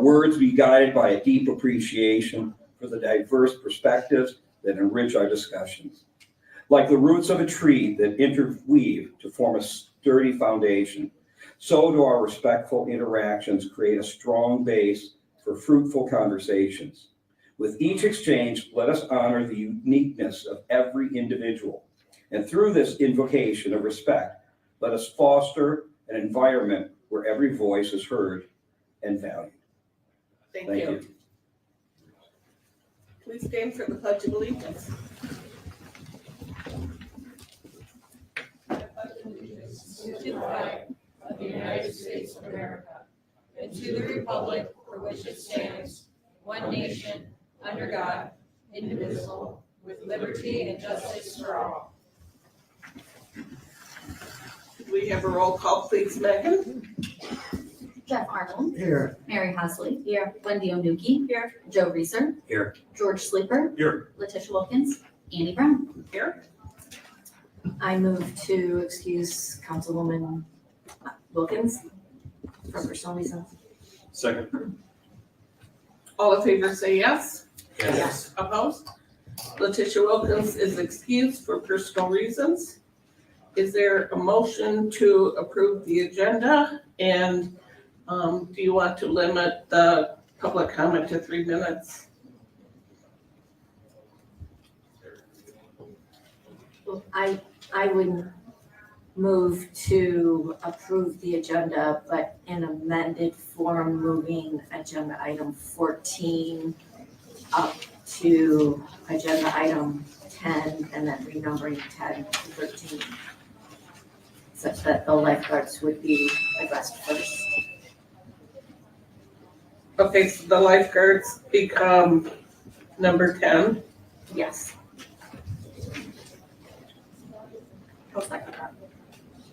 words be guided by a deep appreciation for the diverse perspectives that enrich our discussions. Like the roots of a tree that interweave to form a sturdy foundation, so do our respectful interactions create a strong base for fruitful conversations. With each exchange, let us honor the uniqueness of every individual. And through this invocation of respect, let us foster an environment where every voice is heard and valued. Thank you. Please stand for the Pledge of Allegiance. To the flag of the United States of America, and to the republic for which it stands, one nation, under God, indivisible, with liberty and justice for all. Could we have a roll call, please, Megan? Jeff Arnold. Here. Mary Hosley. Here. Wendy O'Nuki. Here. Joe Reeser. Here. George Sleeper. Here. Letitia Wilkins. Annie Brown. Here. I move to excuse Councilwoman Wilkins for personal reasons. Second. All in favor say yes. Yes. Opposed? Letitia Wilkins is excused for personal reasons. Is there a motion to approve the agenda? And do you want to limit the public comment to 3 minutes? I would move to approve the agenda, but in amended form, moving agenda item 14 up to agenda item 10 and then renumbering 10 to 13, such that the lifeguards would be addressed first. Okay, so the lifeguards become number 10. Yes. I'll second that.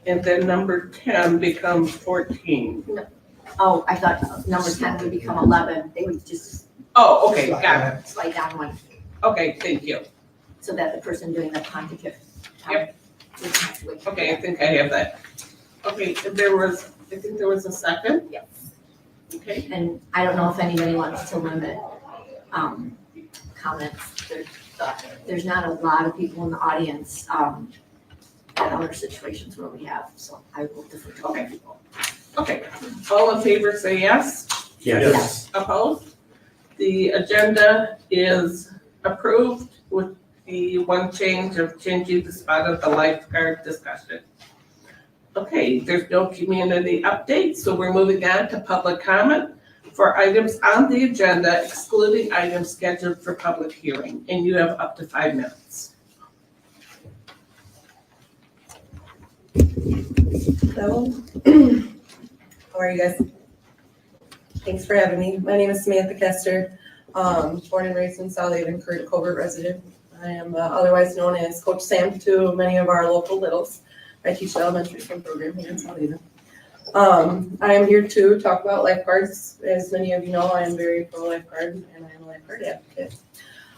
And then number 10 becomes 14. Oh, I thought number 10 would become 11. They would just Oh, okay, got it. slide down one Okay, thank you. so that the person doing the pontificate. Yep. Okay, I think I have that. Okay, I think there was a second. Yes. Okay, And I don't know if anybody wants to limit comments. There's not a lot of people in the audience at other situations where we have, so I will defer to other people. okay. All in favor say yes. Yes. Opposed? The agenda is approved with the one change of changing the spot of the lifeguard discussion. Okay, there's no community update, so we're moving on to public comment for items on the agenda, excluding items scheduled for public hearing, and you have up to 5 minutes. Hello. How are you guys? Thanks for having me. My name is Samantha Kester. Born and raised in South Haven, current Covert resident. I am otherwise known as Coach Sam to many of our local littles. I teach the elementary swim program here in South Haven. I am here to talk about lifeguards. As many of you know, I am very pro lifeguard and I am a lifeguard advocate.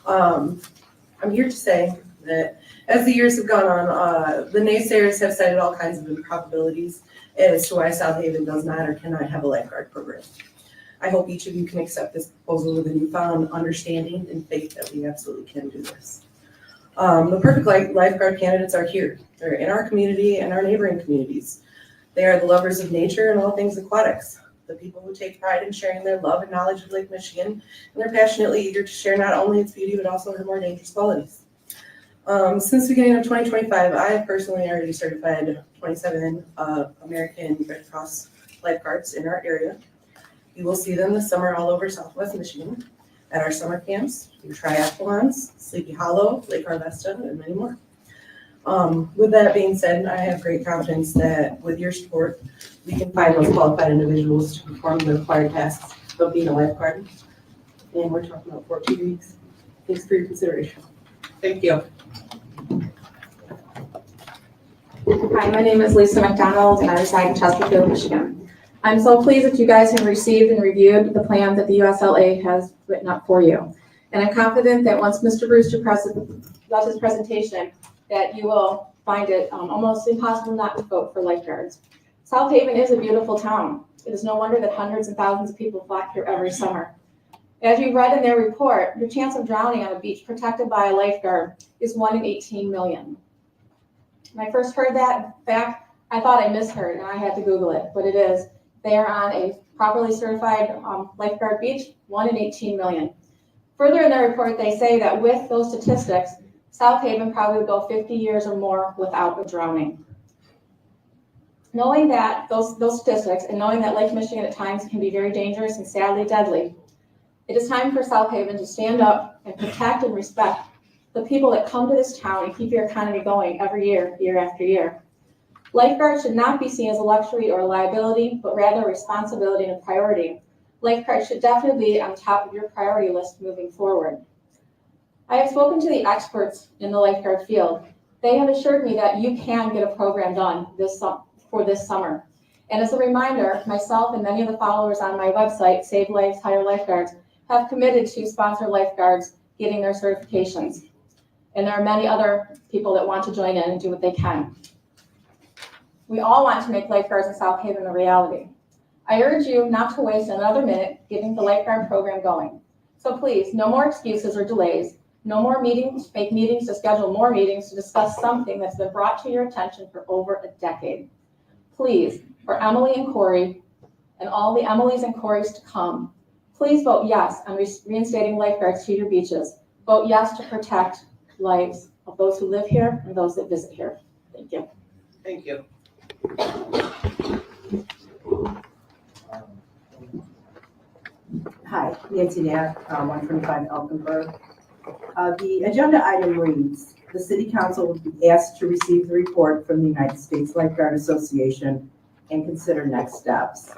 I'm here to say that as the years have gone on, the naysayers have cited all kinds of improbabilities as to why South Haven does not or cannot have a lifeguard program. I hope each of you can accept this proposal with a newfound understanding and faith that we absolutely can do this. The perfect lifeguard candidates are here. They're in our community and our neighboring communities. They are the lovers of nature and all things aquatics, the people who take pride in sharing their love and knowledge of Lake Michigan, and they're passionately eager to share not only its beauty, but also her more dangerous qualities. Since the beginning of 2025, I have personally already certified 27 American Red Cross lifeguards in our area. You will see them this summer all over Southwest Michigan at our summer camps, through triathlons, Sleepy Hollow, Lake Arvesta, and many more. With that being said, I have great confidence that with your support, we can find those qualified individuals to perform the required tasks of being a lifeguard. And we're talking about 14 weeks. Thanks for your consideration. Thank you. Hi, my name is Lisa McDonald and I reside in Chesterfield, Michigan. I'm so pleased that you guys have received and reviewed the plan that the USLA has written up for you. And I'm confident that once Mr. Brewster does his presentation, that you will find it almost impossible not to vote for lifeguards. South Haven is a beautiful town. It is no wonder that hundreds and thousands of people flock here every summer. As you read in their report, your chance of drowning on a beach protected by a lifeguard is 1 in 18 million. When I first heard that fact, I thought I misheard and I had to Google it, but it is. They are on a properly certified lifeguard beach, 1 in 18 million. Further in their report, they say that with those statistics, South Haven probably would go 50 years or more without a drowning. Knowing that those statistics and knowing that Lake Michigan at times can be very dangerous and sadly deadly, it is time for South Haven to stand up and protect and respect the people that come to this town and keep your economy going every year, year after year. Lifeguards should not be seen as a luxury or a liability, but rather a responsibility and a priority. Lifeguards should definitely be on top of your priority list moving forward. I have spoken to the experts in the lifeguard field. They have assured me that you can get a program done for this summer. And as a reminder, myself and many of the followers on my website, Save Lives, Hire Lifeguards, have committed to sponsor lifeguards getting their certifications. And there are many other people that want to join in and do what they can. We all want to make lifeguards in South Haven a reality. I urge you not to waste another minute getting the lifeguard program going. So please, no more excuses or delays. No more meetings, fake meetings to schedule more meetings to discuss something that's been brought to your attention for over a decade. Please, for Emily and Corey, and all the Emilys and Corys to come, please vote yes on reinstating lifeguards to your beaches. Vote yes to protect lives of those who live here and those that visit here. Thank you. Thank you. Hi, Nancy Knapp, 125 Elkinburg. The agenda item reads, the City Council will be asked to receive the report from the United States Lifeguard Association and consider next steps.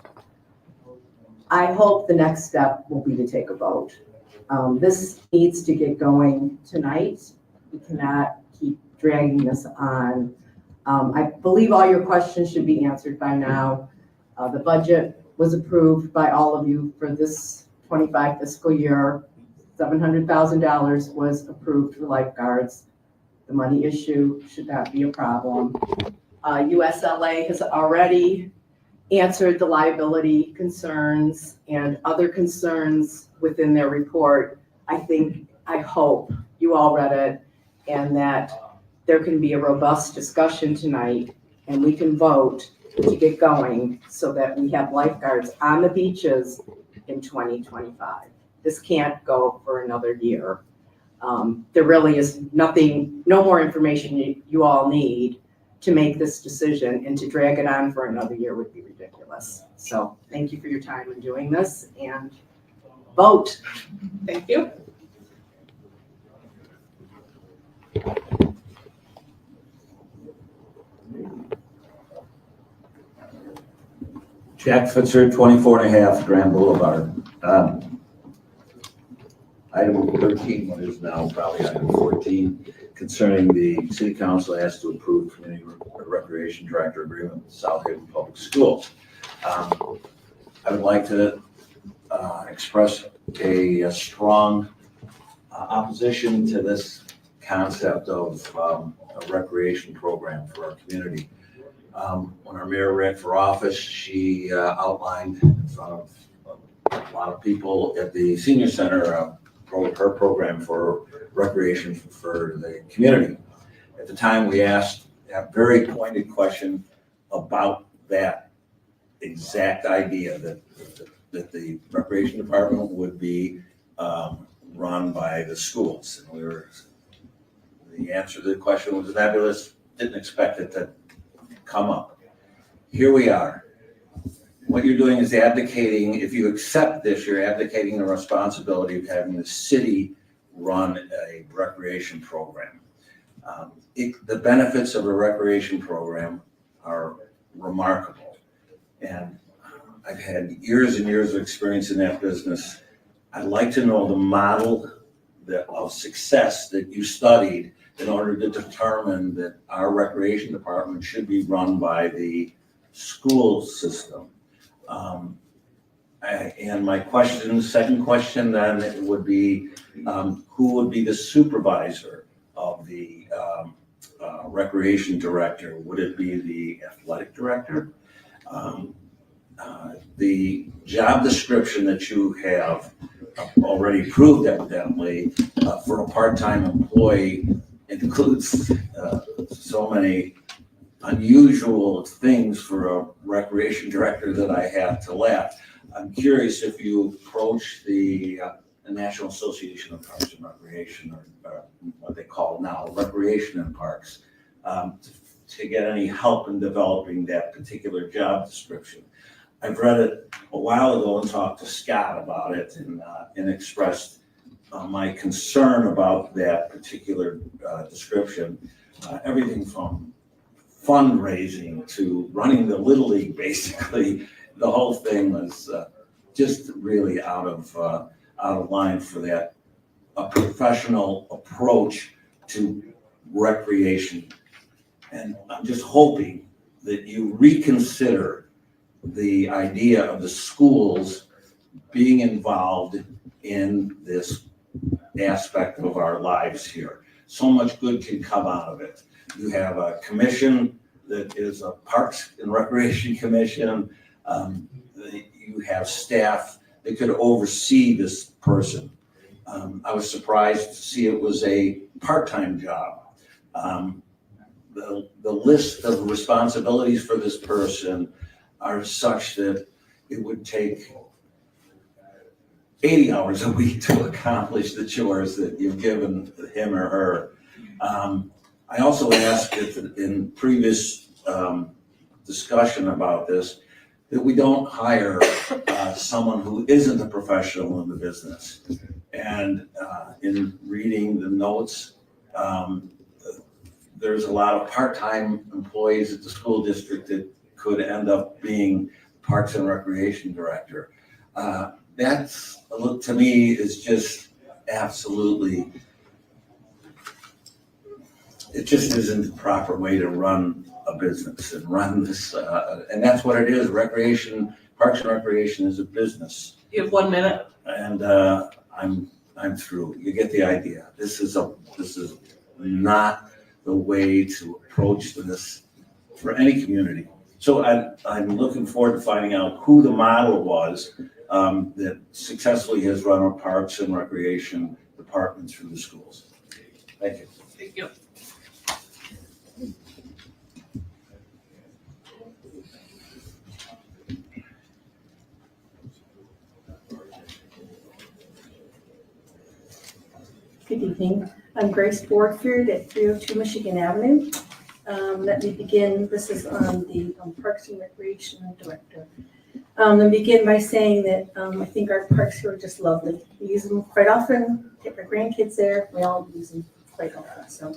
I hope the next step will be to take a vote. This needs to get going tonight. We cannot keep dragging this on. I believe all your questions should be answered by now. The budget was approved by all of you for this 25 fiscal year. $700,000 was approved for lifeguards. The money issue should not be a problem. USLA has already answered the liability concerns and other concerns within their report. I hope you all read it and that there can be a robust discussion tonight and we can vote to get going so that we have lifeguards on the beaches in 2025. This can't go for another year. There really is no more information you all need to make this decision, and to drag it on for another year would be ridiculous. So thank you for your time in doing this, and vote. Thank you. Jack Fitzer, 24.5 Grand Boulevard. Item 13, what is now probably item 14, concerning the City Council asked to approve Community Recreation Director Agreement with South Haven Public Schools. I would like to express a strong opposition to this concept of a recreation program for our community. When our mayor ran for office, she outlined in front of a lot of people at the senior center her program for recreation for the community. At the time, we asked a very pointed question about that exact idea that the recreation department would be run by the schools. And the answer to the question was nebulous, didn't expect it to come up. Here we are. What you're doing is abdicating, if you accept this, you're abdicating the responsibility of having the city run a recreation program. The benefits of a recreation program are remarkable. And I've had years and years of experience in that business. I'd like to know the model of success that you studied in order to determine that our recreation department should be run by the school system. And my second question then would be, who would be the supervisor of the recreation director? Would it be the athletic director? The job description that you have already approved evidently for a part-time employee includes so many unusual things for a recreation director that I have to laugh. I'm curious if you approach the National Association of Parks and Recreation, or what they call now Recreation and Parks, to get any help in developing that particular job description. I've read it a while ago and talked to Scott about it and expressed my concern about that particular description. Everything from fundraising to running the Little League, basically, the whole thing was just really out of line for that, a professional approach to recreation. And I'm just hoping that you reconsider the idea of the schools being involved in this aspect of our lives here. So much good can come out of it. You have a commission that is a Parks and Recreation Commission. You have staff that could oversee this person. I was surprised to see it was a part-time job. The list of responsibilities for this person are such that it would take 80 hours a week to accomplish the chores that you've given him or her. I also asked in previous discussion about this, that we don't hire someone who isn't a professional in the business. And in reading the notes, there's a lot of part-time employees at the school district that could end up being Parks and Recreation Director. That's, to me, is just absolutely, it just isn't the proper way to run a business and run this, and that's what it is. Recreation, Parks and Recreation is a business. You have 1 minute. And I'm through. You get the idea. This is not the way to approach this for any community. So I'm looking forward to finding out who the model was that successfully has run our Parks and Recreation Department through the schools. Thank you. Thank you. Good evening. I'm Grace Boardford at 302 Michigan Avenue. Let me begin. This is on the Parks and Recreation Director. Let me begin by saying that I think our parks here are just lovely. We use them quite often. Take our grandkids there. We all use them quite often. So,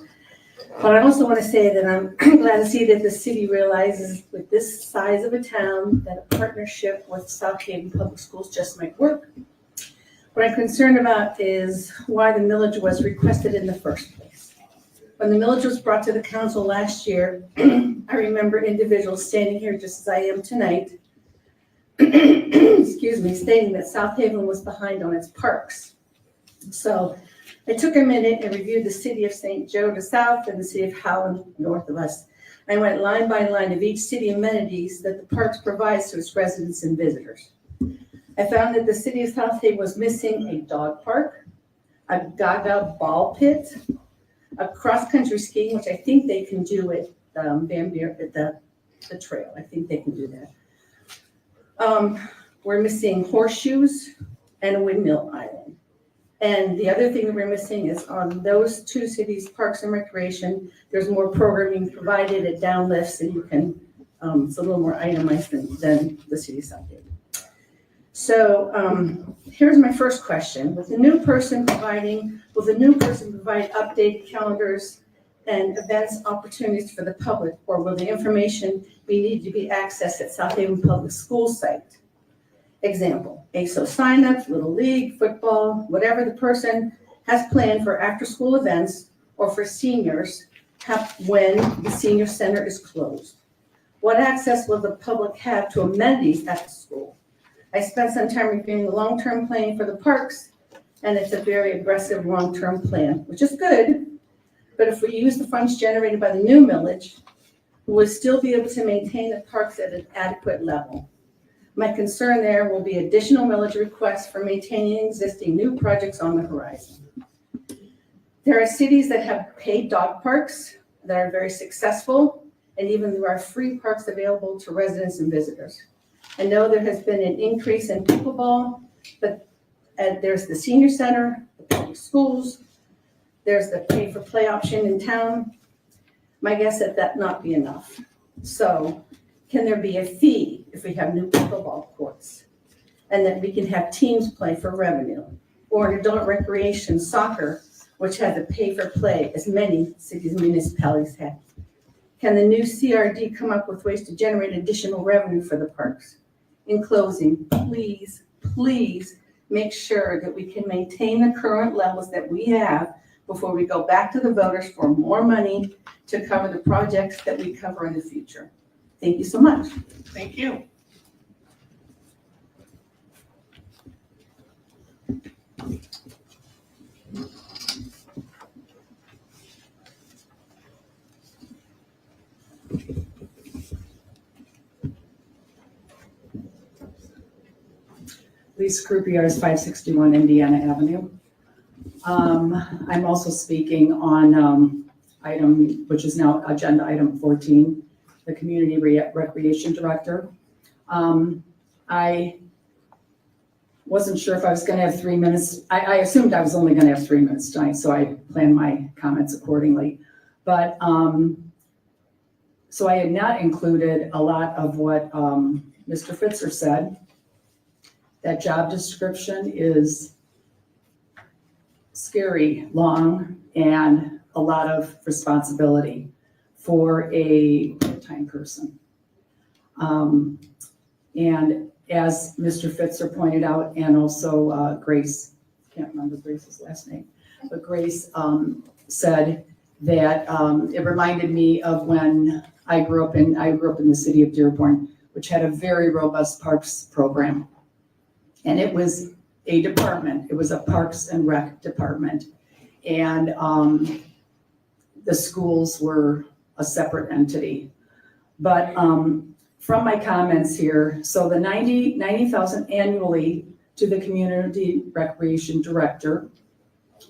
but I also want to say that I'm glad to see that the city realizes with this size of a town that a partnership with South Haven Public Schools just might work. What I'm concerned about is why the millage was requested in the first place. When the millage was brought to the council last year, I remember individuals standing here just as I am tonight, excuse me, stating that South Haven was behind on its parks. So I took a minute and reviewed the city of St. Joe to south and the city of Howland north of us. I went line by line of each city amenities that the parks provides to its residents and visitors. I found that the city of South Haven was missing a dog park, a gaga ball pit, a cross-country skiing, which I think they can do at Van Buren, at the trail. I think they can do that. We're missing horseshoes and a windmill island. And the other thing that we're missing is on those two cities, Parks and Recreation, there's more programming provided at downlifts, and you can, it's a little more itemized than the city of South Haven. So here's my first question. Will the new person provide updated calendars and events opportunities for the public, or will the information need to be accessed at South Haven Public School site? Example, ASO signups, Little League, football, whatever the person has planned for after-school events or for seniors when the senior center is closed. What access will the public have to amenities at the school? I spent some time reviewing the long-term plan for the parks, and it's a very aggressive long-term plan, which is good. But if we use the funds generated by the new millage, will still be able to maintain the parks at an adequate level. My concern there will be additional millage requests for maintaining existing new projects on the horizon. There are cities that have paid dog parks that are very successful, and even there are free parks available to residents and visitors. I know there has been an increase in pickleball, but there's the senior center, the public schools, there's the pay-for-play option in town. My guess is that not be enough. So can there be a fee if we have new pickleball courts? And that we can have teams play for revenue? Or an adult recreation soccer, which has a pay-for-play, as many cities and municipalities have? Can the new CRD come up with ways to generate additional revenue for the parks? In closing, please, please make sure that we can maintain the current levels that we have before we go back to the voters for more money to cover the projects that we cover in the future. Thank you so much. Thank you. Lisa Croupiers, 561 Indiana Avenue. I'm also speaking on item, which is now agenda item 14, the Community Recreation Director. I wasn't sure if I was going to have 3 minutes. I assumed I was only going to have 3 minutes tonight, so I planned my comments accordingly. But so I had not included a lot of what Mr. Fitzer said. That job description is scary, long, and a lot of responsibility for a full-time person. And as Mr. Fitzer pointed out, and also Grace, can't remember Grace's last name, but Grace said that it reminded me of when I grew up in the city of Dearborn, which had a very robust parks program. And it was a department. It was a Parks and Rec department. And the schools were a separate entity. But from my comments here, so the $90,000 annually to the Community Recreation Director,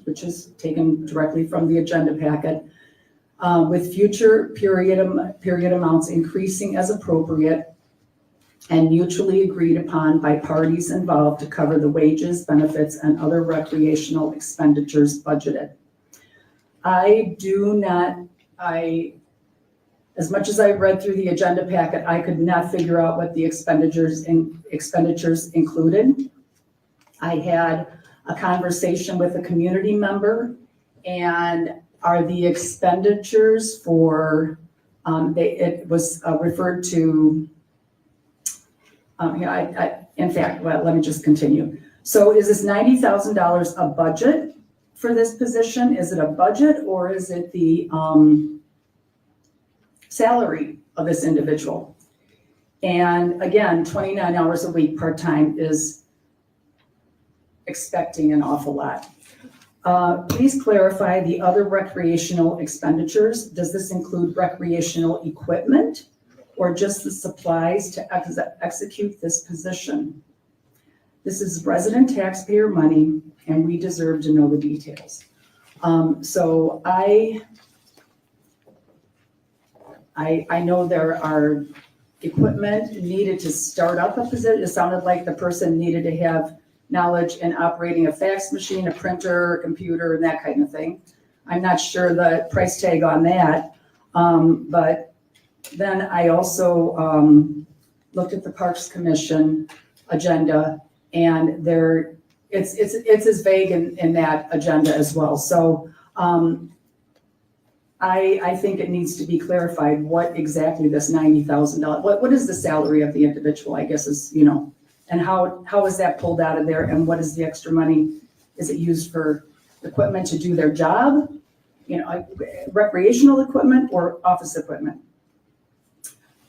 which is taken directly from the agenda packet, with future period amounts increasing as appropriate and mutually agreed upon by parties involved to cover the wages, benefits, and other recreational expenditures budgeted. As much as I read through the agenda packet, I could not figure out what the expenditures included. I had a conversation with a community member, and are the expenditures for, it was referred to, in fact, well, let me just continue. So is this $90,000 a budget for this position? Is it a budget, or is it the salary of this individual? And again, 29 hours a week part-time is expecting an awful lot. Please clarify the other recreational expenditures. Does this include recreational equipment or just the supplies to execute this position? This is resident taxpayer money, and we deserve to know the details. So I know there are equipment needed to start up a position. It sounded like the person needed to have knowledge in operating a fax machine, a printer, a computer, and that kind of thing. I'm not sure the price tag on that, but then I also looked at the Parks Commission agenda, and it's as vague in that agenda as well. So I think it needs to be clarified what exactly this $90,000, what is the salary of the individual, I guess is, and how is that pulled out of there, and what is the extra money? Is it used for equipment to do their job? Recreational equipment or office equipment?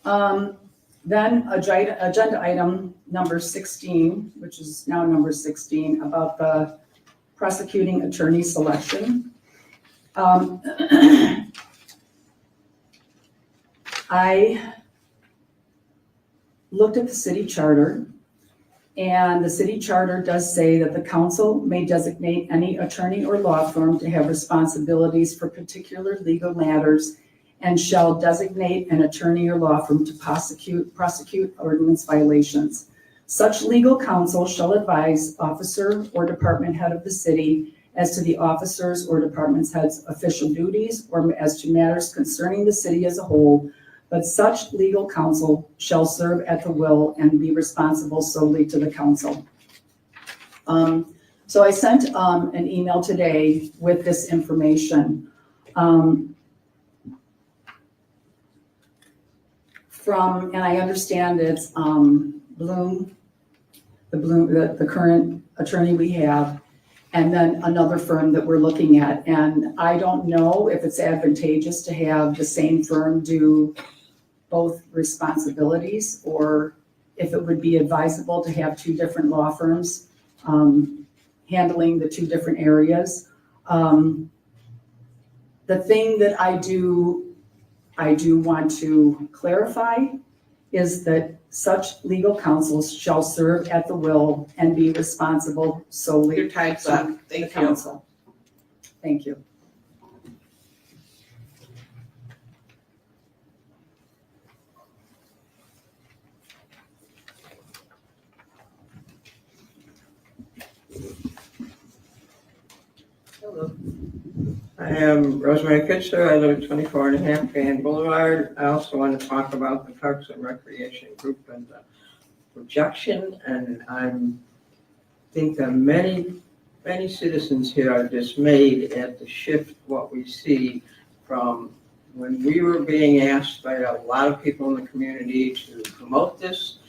Then agenda item number 16, which is now number 16, about the prosecuting attorney selection. I looked at the city charter, and the city charter does say that the council may designate any attorney or law firm to have responsibilities for particular legal matters and shall designate an attorney or law firm to prosecute ordinance violations. Such legal counsel shall advise officer or department head of the city as to the officers or department head's official duties or as to matters concerning the city as a whole, but such legal counsel shall serve at the will and be responsible solely to the council. So I sent an email today with this information. And I understand it's Bloom, the current attorney we have, and then another firm that we're looking at. And I don't know if it's advantageous to have the same firm do both responsibilities, or if it would be advisable to have two different law firms handling the two different areas. The thing that I do want to clarify is that such legal counsels shall serve at the will and be responsible solely Your time's to up. the Thank you. council. Thank you. Hello. I am Rosemary Pitzer. I live at 24.5 Grand Boulevard. I also want to talk about the Parks and Recreation Group and the projection. And I think that many citizens here are dismayed at the shift, what we see from when we were being asked by a lot of people in the community to promote this,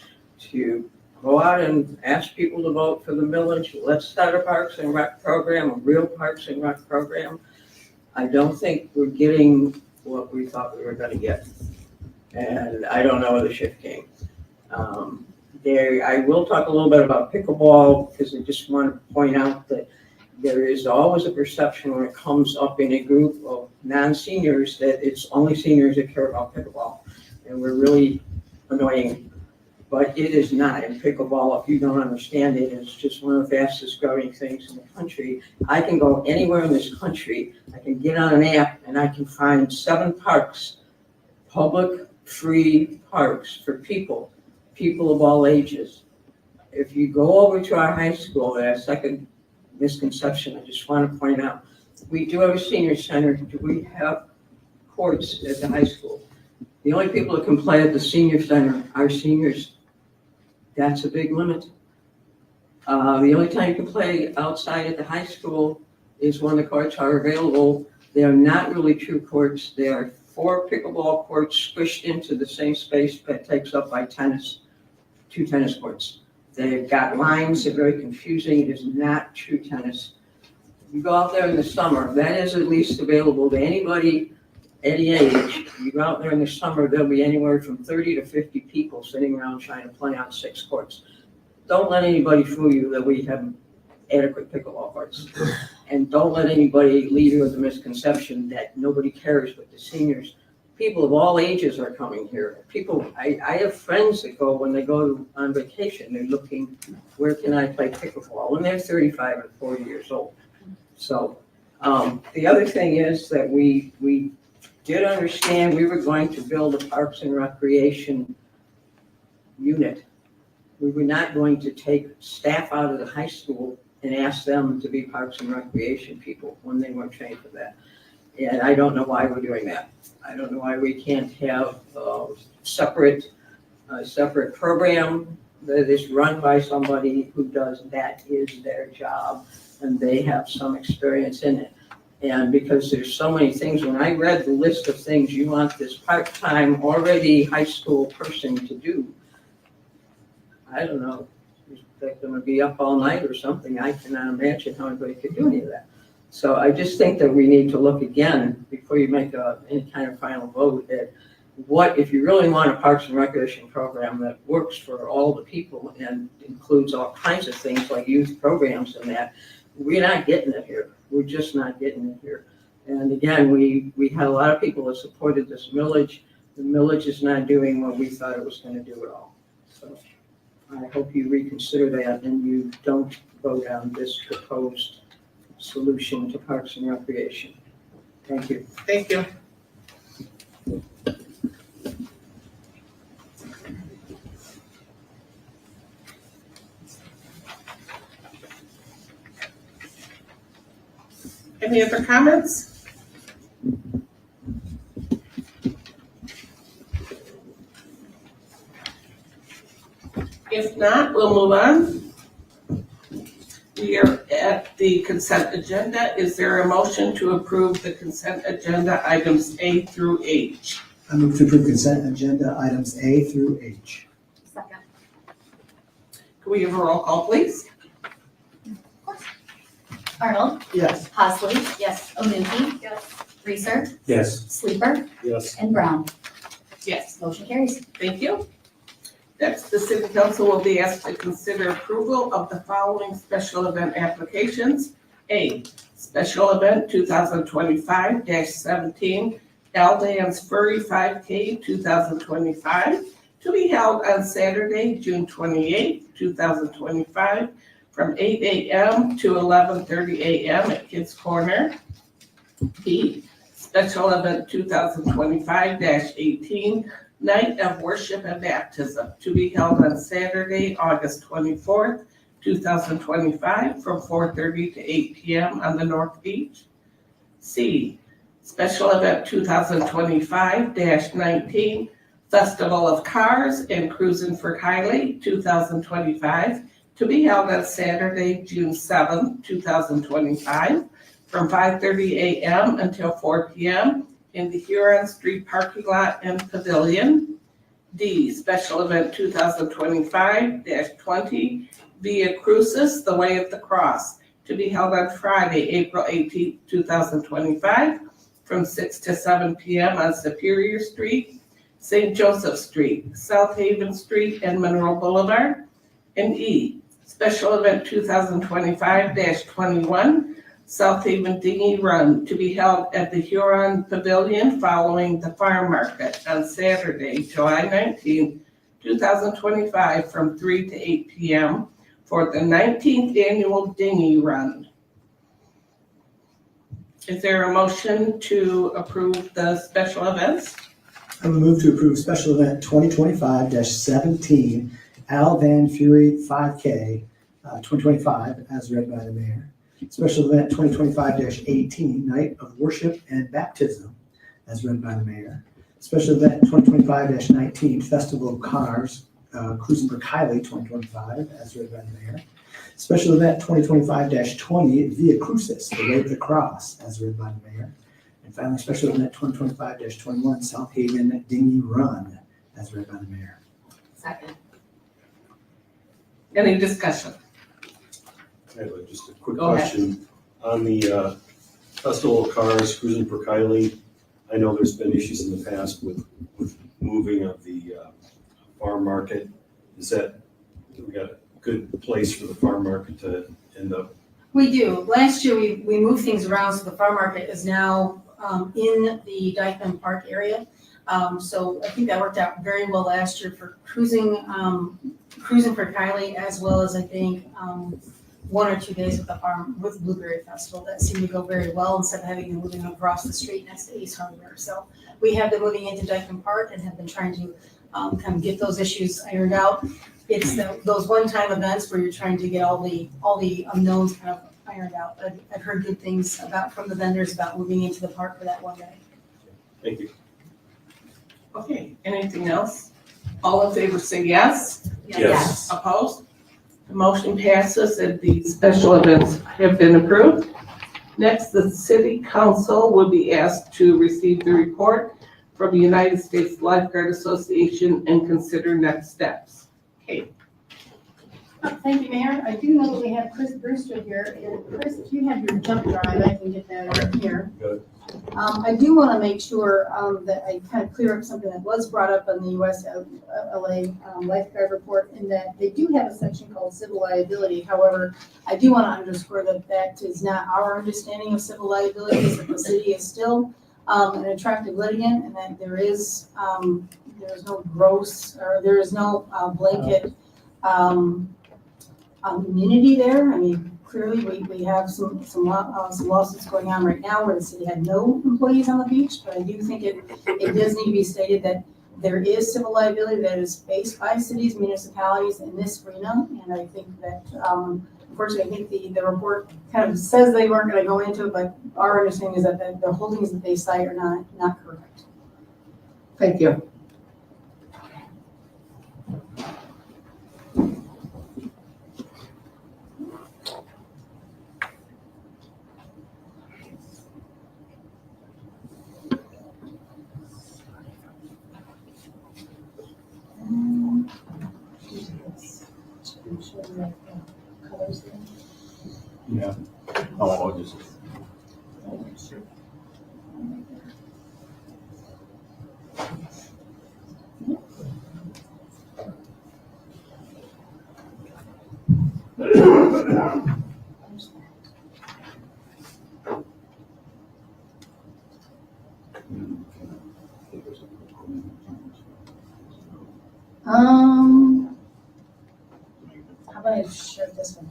to go out and ask people to vote for the millage. Let's start a Parks and Rec program, a real Parks and Rec program. I don't think we're getting what we thought we were going to get. And I don't know where the shift came. I will talk a little bit about pickleball because I just want to point out that there is always a perception when it comes up in a group of non-seniors that it's only seniors that care about pickleball. And we're really annoying. But it is not. In pickleball, if you don't understand it, it's just one of the fastest growing things in the country. I can go anywhere in this country. I can get on an app and I can find 7 parks, public, free parks for people of all ages. If you go over to our high school, that second misconception I just want to point out, we do have a senior center. Do we have courts at the high school? The only people that can play at the senior center are seniors. That's a big limit. The only time you can play outside at the high school is when the courts are available. They are not really true courts. They are 4 pickleball courts squished into the same space that takes up by 2 tennis courts. They've got lines that are very confusing. It is not true tennis. You go out there in the summer, that is at least available to anybody any age. You go out there in the summer, there'll be anywhere from 30 to 50 people sitting around trying to play on 6 courts. Don't let anybody fool you that we have adequate pickleball courts. And don't let anybody leave you with the misconception that nobody cares with the seniors. People of all ages are coming here. I have friends that go, when they go on vacation, they're looking, where can I play pickleball? When they're 35 and 40 years old. So the other thing is that we did understand we were going to build a Parks and Recreation unit. We were not going to take staff out of the high school and ask them to be Parks and Recreation people when they weren't trained for that. And I don't know why we're doing that. I don't know why we can't have a separate program that is run by somebody who does that is their job and they have some experience in it. And because there's so many things, when I read the list of things you want this part-time, already high school person to do, I don't know, is that going to be up all night or something? I cannot imagine how anybody could do any of that. So I just think that we need to look again before you make any kind of final vote at what, if you really want a Parks and Recreation program that works for all the people and includes all kinds of things like youth programs and that, we're not getting it here. We're just not getting it here. And again, we had a lot of people that supported this millage. the millage is not doing what we thought it was gonna do at all. So I hope you reconsider that and you don't vote on this proposed solution to Parks and Recreation. Thank you. Thank you. Any other comments? If not, we'll move on. We are at the consent agenda. Is there a motion to approve the consent agenda items A through H? I move to approve consent agenda items A through H. Second. Can we have a roll call, please? Arnold, Yes. Posley, Yes. O'Nuki, Yes. Reeser, Yes. Sleeper, Yes. and Brown. Yes. Motion carries. Thank you. Next, the city council will be asked to consider approval of the following special event applications. A, special event 2025-17, Aldans Furry 5K 2025, to be held on Saturday, June 28, 2025, from 8 a.m. to 11:30 a.m. at Kids Corner. B, special event 2025-18, Night of Worship and Baptism, to be held on Saturday, August 24th, 2025, from 4:30 to 8 p.m. on the North Beach. C, special event 2025-19, Festival of Cars and Cruisin' for Kylie 2025, to be held on Saturday, June 7th, 2025, from 5:30 a.m. until 4 p.m. in the Huron Street parking lot and pavilion. D, special event 2025-20, Via Crucis, the Way of the Cross, to be held on Friday, April 18th, 2025, from 6 to 7 p.m. on Superior Street, St. Joseph Street, South Haven Street, and Monroe Boulevard. And E, special event 2025-21, South Haven Dinghy Run, to be held at the Huron Pavilion following the farm market on Saturday, July 19th, 2025, from 3 to 8 p.m. for the 19th annual Dinghy Run. Is there a motion to approve the special events? I move to approve special event 2025-17, Al Van Fury 5K 2025, as read by the mayor. Special event 2025-18, Night of Worship and Baptism, as read by the mayor. Special event 2025-19, Festival of Cars, Cruisin' for Kylie 2025, as read by the mayor. Special event 2025-20, Via Crucis, the Way of the Cross, as read by the mayor. And finally, special event 2025-21, South Haven Dinghy Run, as read by the mayor. Second. Any discussion? I have just a quick Go ahead. question. On the Festival of Cars, Cruisin' for Kylie, I know there's been issues in the past with moving of the farm market. Is that, we got a good place for the farm market to end up? We do. Last year, we moved things around, so the farm market is now in the Dykeman Park area. So I think that worked out very well last year for cruising for Kylie, as well as I think 1 or 2 days with the farm, with Blueberry Festival. That seemed to go very well instead of having them moving across the street next to Ace Hardware. So we have been moving into Dykeman Park and have been trying to kind of get those issues ironed out. It's those one-time events where you're trying to get all the unknowns kind of ironed out. I've heard good things from the vendors about moving into the park for that one day. Thank you. Okay, anything else? All in favor say yes. Yes. Opposed? The motion passes and the special events have been approved. Next, the city council will be asked to receive the report from the United States Lifeguard Association and consider next steps. Okay. Thank you, Mayor. I do know that we have Chris Brewster here. And Chris, if you have your jump drive, I can get that over here. Good. I do want to make sure that I kind of clear up something that was brought up in the USLA lifeguard report, in that they do have a section called civil liability. However, I do want to underscore that that is not our understanding of civil liability, is that the city is still an attractive litigant, and that there is no gross, or there is no blanket immunity there. I mean, clearly, we have some lawsuits going on right now where the city had no employees on the beach, but I do think it does need to be stated that there is civil liability that is faced by cities, municipalities in this arena, and I think that, unfortunately, I think the report kind of says they weren't gonna go into it, but our understanding is that the holdings that they cite are not correct. Thank you. Yeah. Oh, I'll just. How about I share this one?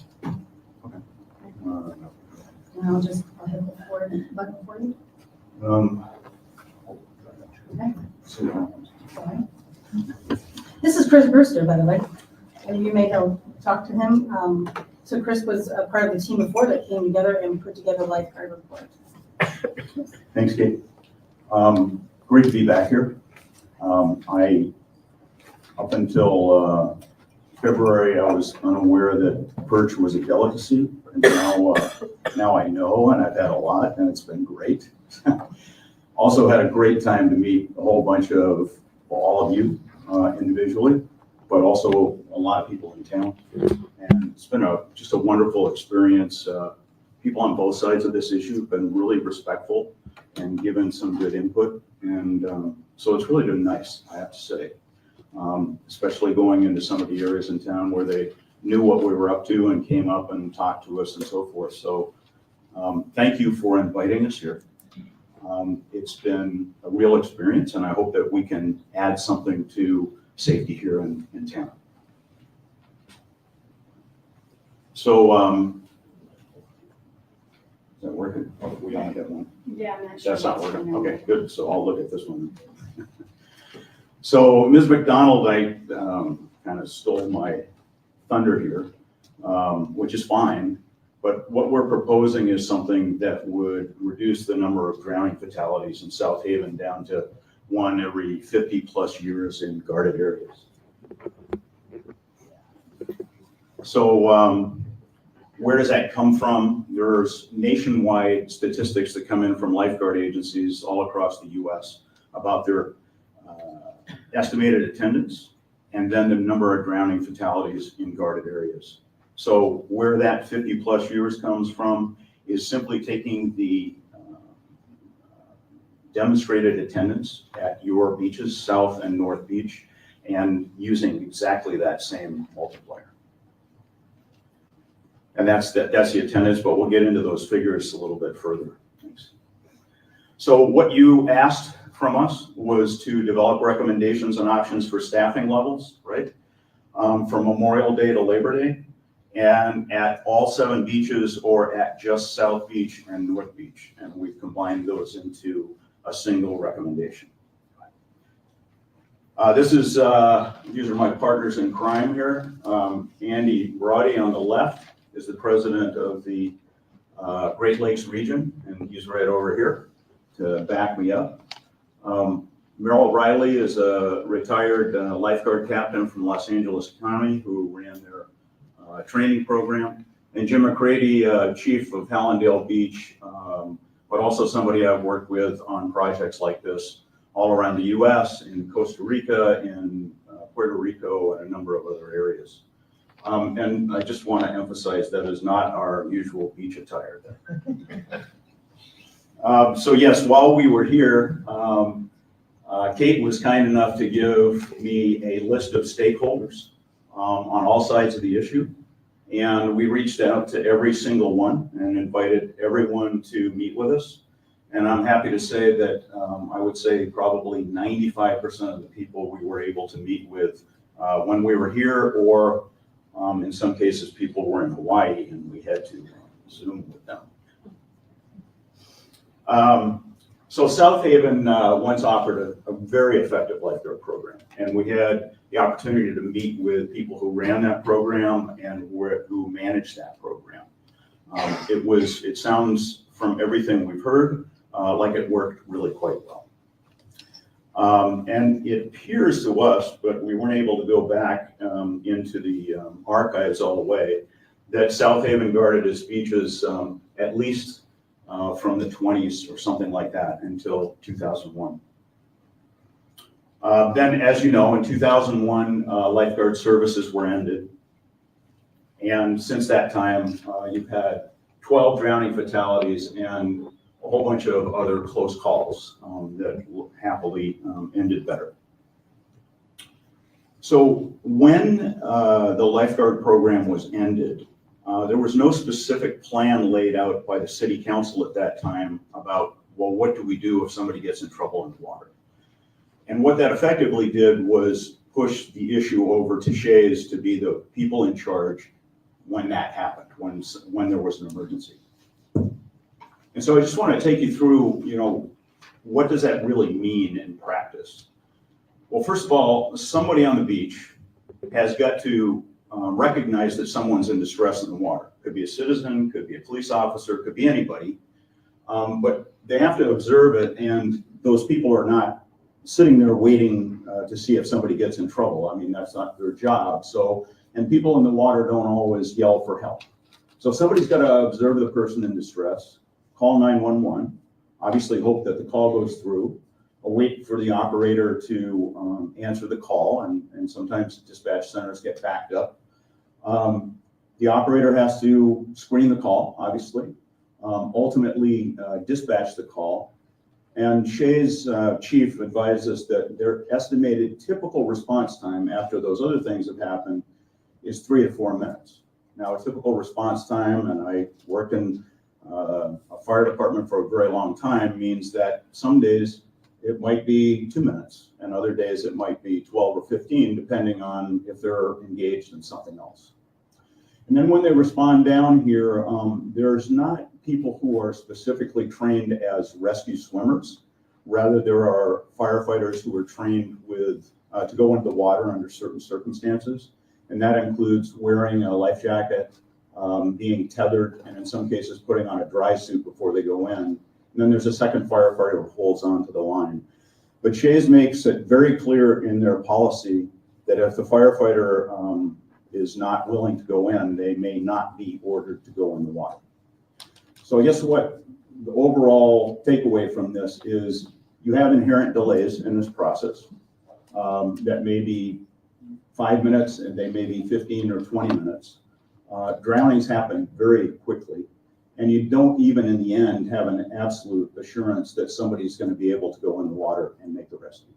And I'll hit the forward button for you. Okay. This is Chris Brewster, by the way, and you may know, talk to him. So Chris was a part of the team before that came together and put together a lifeguard report. Thanks, Kate. Great to be back here. Up until February, I was unaware that perch was a delicacy, and now I know, and I've had a lot, and it's been great. Also had a great time to meet a whole bunch of all of you individually, but also a lot of people in town. And it's been just a wonderful experience. People on both sides of this issue have been really respectful and given some good input. And so it's really been nice, I have to say, especially going into some of the areas in town where they knew what we were up to and came up and talked to us and so forth. So thank you for inviting us here. It's been a real experience, and I hope that we can add something to safety here in town. So, is that working? Oh, we only get one. Yeah, I'm not sure. That's not working. Okay, good. So I'll look at this one. So Ms. McDonald, I kind of stole my thunder here, which is fine. But what we're proposing is something that would reduce the number of drowning fatalities in South Haven down to 1 every 50 plus years in guarded areas. So where does that come from? There's nationwide statistics that come in from lifeguard agencies all across the US about their estimated attendance and then the number of drowning fatalities in guarded areas. So where that 50 plus years comes from is simply taking the demonstrated attendance at your beaches, South and North Beach, and using exactly that same multiplier. And that's the attendance, but we'll get into those figures a little bit further. Thanks. So what you asked from us was to develop recommendations and options for staffing levels, right? From Memorial Day to Labor Day, and at all 7 beaches or at just South Beach and North Beach. And we've combined those into a single recommendation. These are my partners in crime here. Andy Brody on the left is the president of the Great Lakes region, and he's right over here to back me up. Merrill Riley is a retired lifeguard captain from Los Angeles County who ran their training program. And Jim McCready, chief of Hallandale Beach, but also somebody I've worked with on projects like this all around the US, in Costa Rica, in Puerto Rico, and a number of other areas. And I just want to emphasize that is not our usual beach attire. So yes, while we were here, Kate was kind enough to give me a list of stakeholders on all sides of the issue. And we reached out to every single one and invited everyone to meet with us. And I'm happy to say that I would say probably 95% of the people we were able to meet with when we were here, or in some cases, people were in Hawaii and we had to Zoom with them. So South Haven once offered a very effective lifeguard program, and we had the opportunity to meet with people who ran that program and who managed that program. It sounds from everything we've heard like it worked really quite well. And it appears to us, but we weren't able to go back into the archives all the way, that South Haven guarded its beaches at least from the 20s or something like that until 2001. Then, as you know, in 2001, lifeguard services were ended. And since that time, you've had 12 drowning fatalities and a whole bunch of other close calls that happily ended better. So when the lifeguard program was ended, there was no specific plan laid out by the city council at that time about, well, what do we do if somebody gets in trouble in the water? And what that effectively did was push the issue over to Shays to be the people in charge when that happened, when there was an emergency. And so I just want to take you through, what does that really mean in practice? Well, first of all, somebody on the beach has got to recognize that someone's in distress in the water. Could be a citizen, could be a police officer, could be anybody. But they have to observe it, and those people are not sitting there waiting to see if somebody gets in trouble. I mean, that's not their job. And people in the water don't always yell for help. So somebody's got to observe the person in distress, call 911, obviously hope that the call goes through, wait for the operator to answer the call, and sometimes dispatch centers get backed up. The operator has to screen the call, obviously, ultimately dispatch the call. And Shays chief advised us that their estimated typical response time after those other things have happened is 3 to 4 minutes. Now, a typical response time, and I worked in a fire department for a very long time, means that some days it might be 2 minutes, and other days it might be 12 or 15, depending on if they're engaged in something else. And then when they respond down here, there's not people who are specifically trained as rescue swimmers. Rather, there are firefighters who are trained to go into the water under certain circumstances. And that includes wearing a life jacket, being tethered, and in some cases putting on a dry suit before they go in. And then there's a second firefighter who holds onto the line. But Shays makes it very clear in their policy that if the firefighter is not willing to go in, they may not be ordered to go in the water. So I guess what the overall takeaway from this is you have inherent delays in this process that may be 5 minutes and they may be 15 or 20 minutes. Drownings happen very quickly, and you don't even in the end have an absolute assurance that somebody's going to be able to go in the water and make the rescue.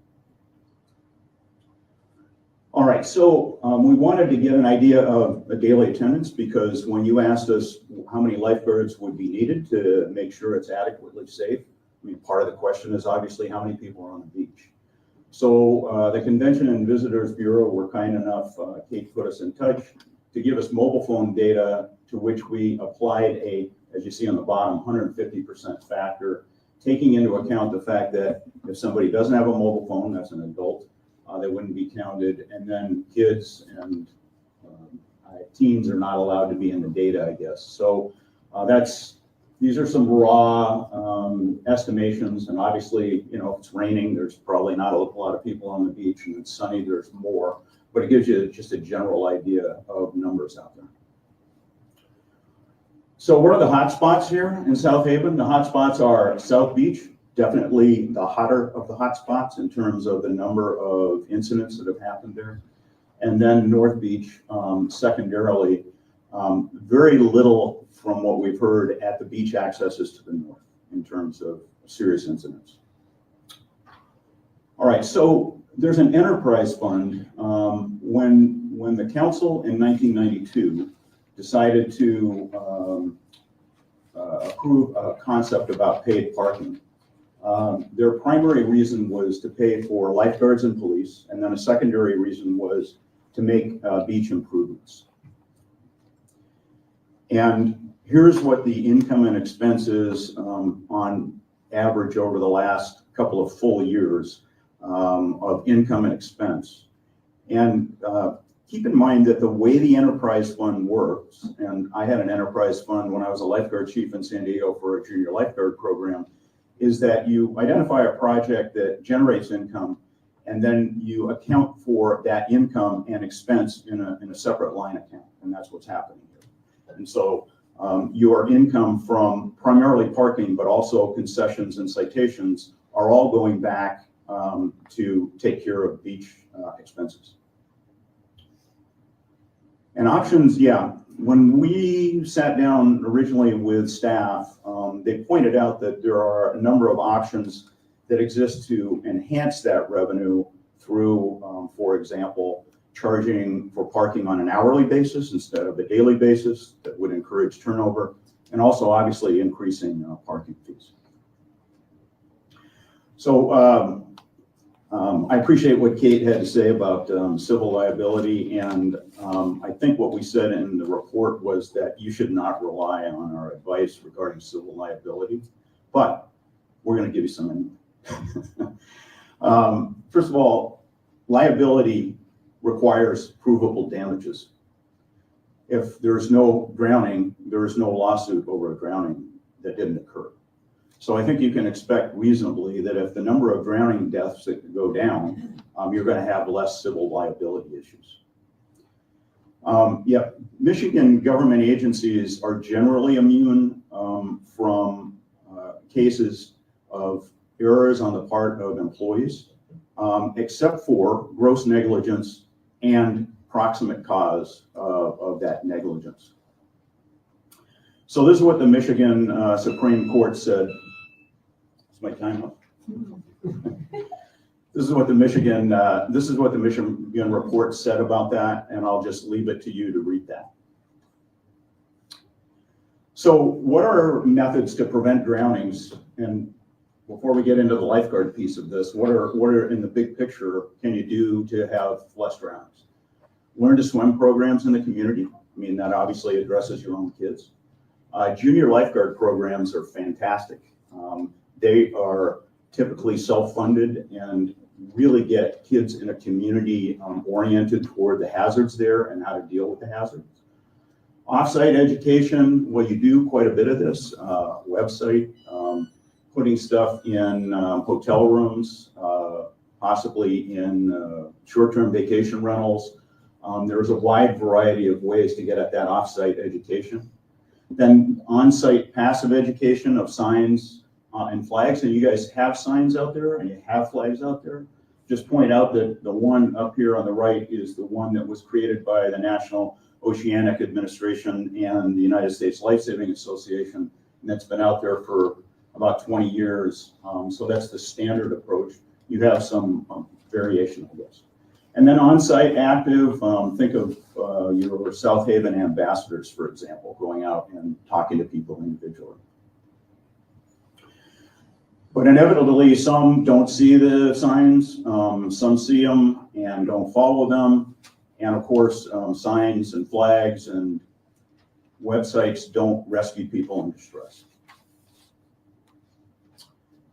All right, so we wanted to get an idea of a daily attendance, because when you asked us how many lifeguards would be needed to make sure it's adequately safe, I mean, part of the question is obviously how many people are on the beach. So the Convention and Visitors Bureau were kind enough, Kate put us in touch, to give us mobile phone data, to which we applied as you see on the bottom, 150% factor, taking into account the fact that if somebody doesn't have a mobile phone, that's an adult, they wouldn't be counted, and then kids and teens are not allowed to be in the data, I guess. So these are some raw estimations, and obviously, if it's raining, there's probably not a lot of people on the beach, and it's sunny, there's more, but it gives you just a general idea of numbers out there. So what are the hot spots here in South Haven? The hot spots are South Beach, definitely the hotter of the hot spots in terms of the number of incidents that have happened there. And then North Beach, secondarily, very little from what we've heard at the beach accesses to the north in terms of serious incidents. All right, so there's an enterprise fund. When the council in 1992 decided to approve a concept about paid parking, Their primary reason was to pay for lifeguards and police, and then a secondary reason was to make beach improvements. And here's what the income and expenses on average over the last couple of full years of income and expense. And keep in mind that the way the enterprise fund works, and I had an enterprise fund when I was a lifeguard chief in San Diego for a junior lifeguard program, is that you identify a project that generates income, and then you account for that income and expense in a separate line account, and that's what's happening here. And so your income from primarily parking, but also concessions and citations are all going back to take care of beach expenses. And options, yeah, when we sat down originally with staff, they pointed out that there are a number of options that exist to enhance that revenue through, for example, charging for parking on an hourly basis instead of a daily basis that would encourage turnover, and also obviously increasing parking fees. So I appreciate what Kate had to say about civil liability, and I think what we said in the report was that you should not rely on our advice regarding civil liability, but we're going to give you some anyway. First of all, liability requires provable damages. If there's no drowning, there is no lawsuit over a drowning that didn't occur. So I think you can expect reasonably that if the number of drowning deaths that go down, you're going to have less civil liability issues. Yeah, Michigan government agencies are generally immune from cases of errors on the part of employees, except for gross negligence and proximate cause of that negligence. So this is what the Michigan Supreme Court said. Is my time up? This is what the Michigan report said about that, and I'll just leave it to you to read that. So what are methods to prevent drownings? And before we get into the lifeguard piece of this, what are in the big picture can you do to have less drownings? Learn to swim programs in the community. I mean, that obviously addresses your own kids. Junior lifeguard programs are fantastic. They are typically self-funded and really get kids in a community oriented toward the hazards there and how to deal with the hazards. Off-site education, well, you do quite a bit of this. Website, putting stuff in hotel rooms, possibly in short-term vacation rentals. There's a wide variety of ways to get at that off-site education. Then on-site passive education of signs and flags, and you guys have signs out there and you have flags out there. Just point out that the one up here on the right is the one that was created by the National Oceanic Administration and the United States Lifesaving Association, and that's been out there for about 20 years. So that's the standard approach. You have some variation of this. And then on-site active, think of your South Haven ambassadors, for example, going out and talking to people individually. But inevitably, some don't see the signs, some see them and don't follow them. And of course, signs and flags and websites don't rescue people in distress.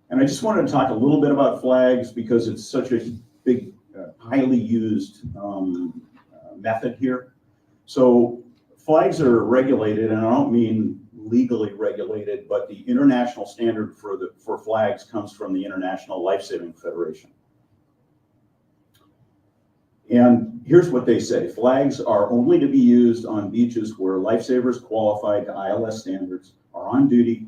And I just wanted to talk a little bit about flags because it's such a big, highly used method here. So flags are regulated, and I don't mean legally regulated, but the international standard for flags comes from the International Lifesaving Federation. And here's what they say: flags are only to be used on beaches where lifesavers qualified to ILS standards are on duty.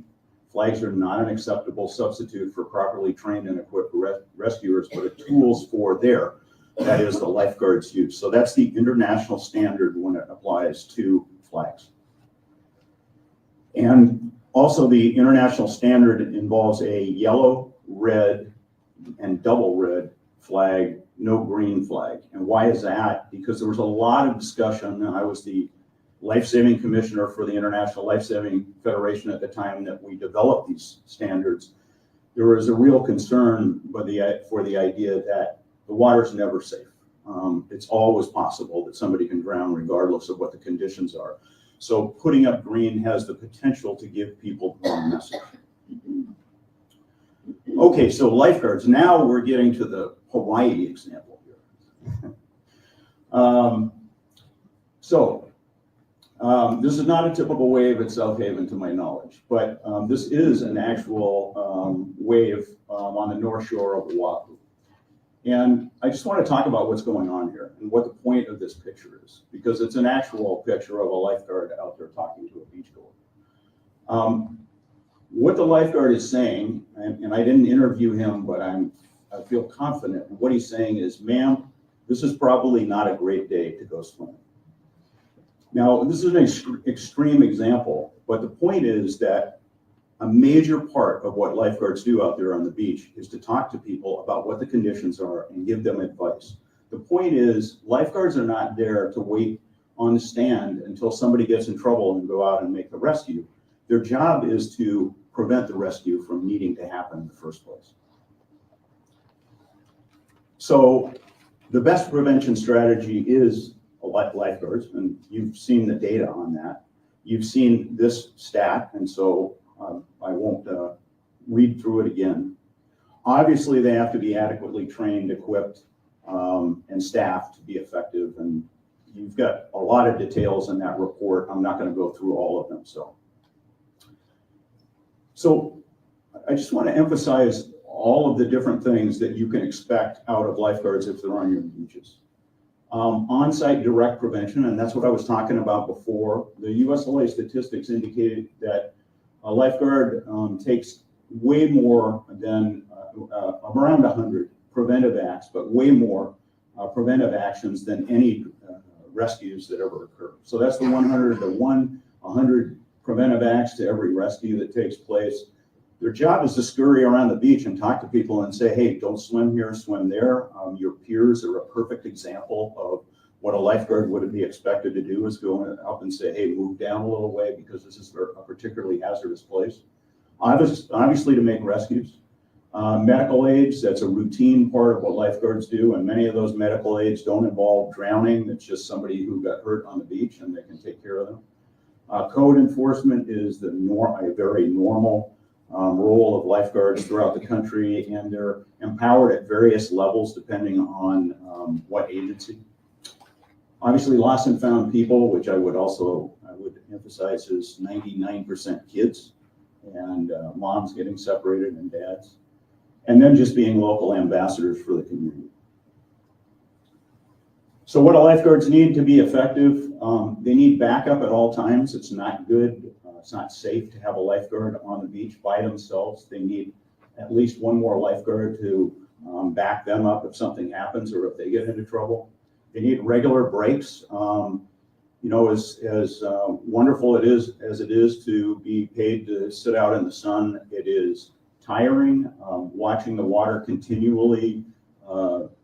Flags are not an acceptable substitute for properly trained and equipped rescuers, but a tools for their, that is, the lifeguards' use. So that's the international standard when it applies to flags. And also the international standard involves a yellow, red, and double red flag, no green flag. And why is that? Because there was a lot of discussion, and I was the life-saving commissioner for the International Life-Saving Federation at the time that we developed these standards. there was a real concern for the idea that the water's never safe. It's always possible that somebody can drown regardless of what the conditions are. So putting up green has the potential to give people the wrong message. Okay, so lifeguards. Now we're getting to the Hawaii example here. This is not a typical wave at South Haven to my knowledge, but this is an actual wave on the North Shore of Oahu. And I just want to talk about what's going on here and what the point of this picture is, because it's an actual picture of a lifeguard out there talking to a beachgoer. What the lifeguard is saying, and I didn't interview him, but I feel confident in what he's saying is, ma'am, this is probably not a great day to go swimming. Now, this is an extreme example, but the point is that a major part of what lifeguards do out there on the beach is to talk to people about what the conditions are and give them advice. The point is, lifeguards are not there to wait on the stand until somebody gets in trouble and go out and make the rescue. Their job is to prevent the rescue from needing to happen in the first place. So the best prevention strategy is lifeguards, and you've seen the data on that. You've seen this stat, and so I won't read through it again. Obviously, they have to be adequately trained, equipped, and staffed to be effective, and you've got a lot of details in that report. I'm not going to go through all of them. So I just want to emphasize all of the different things that you can expect out of lifeguards if they're on your beaches. On-site direct prevention, and that's what I was talking about before. The USLA statistics indicated that a lifeguard takes way more than around 100 preventive acts, but way more preventive actions than any rescues that ever occur. So that's the 100 to 100 preventive acts to every rescue that takes place. Their job is to scurry around the beach and talk to people and say, hey, don't swim here, swim there. Your peers are a perfect example of what a lifeguard would be expected to do, is go up and say, hey, move down a little way because this is a particularly hazardous place. Obviously to make rescues. Medical aids, that's a routine part of what lifeguards do, and many of those medical aids don't involve drowning. It's just somebody who got hurt on the beach and they can take care of them. Code enforcement is a very normal role of lifeguards throughout the country, and they're empowered at various levels depending on what agency. Obviously, lost and found people, which I would emphasize is 99% kids and moms getting separated and dads, and then just being local ambassadors for the community. So what do lifeguards need to be effective? They need backup at all times. It's not good. It's not safe to have a lifeguard on the beach by themselves. They need at least one more lifeguard to back them up if something happens or if they get into trouble. They need regular breaks. As wonderful as it is to be paid to sit out in the sun, it is tiring. Watching the water continually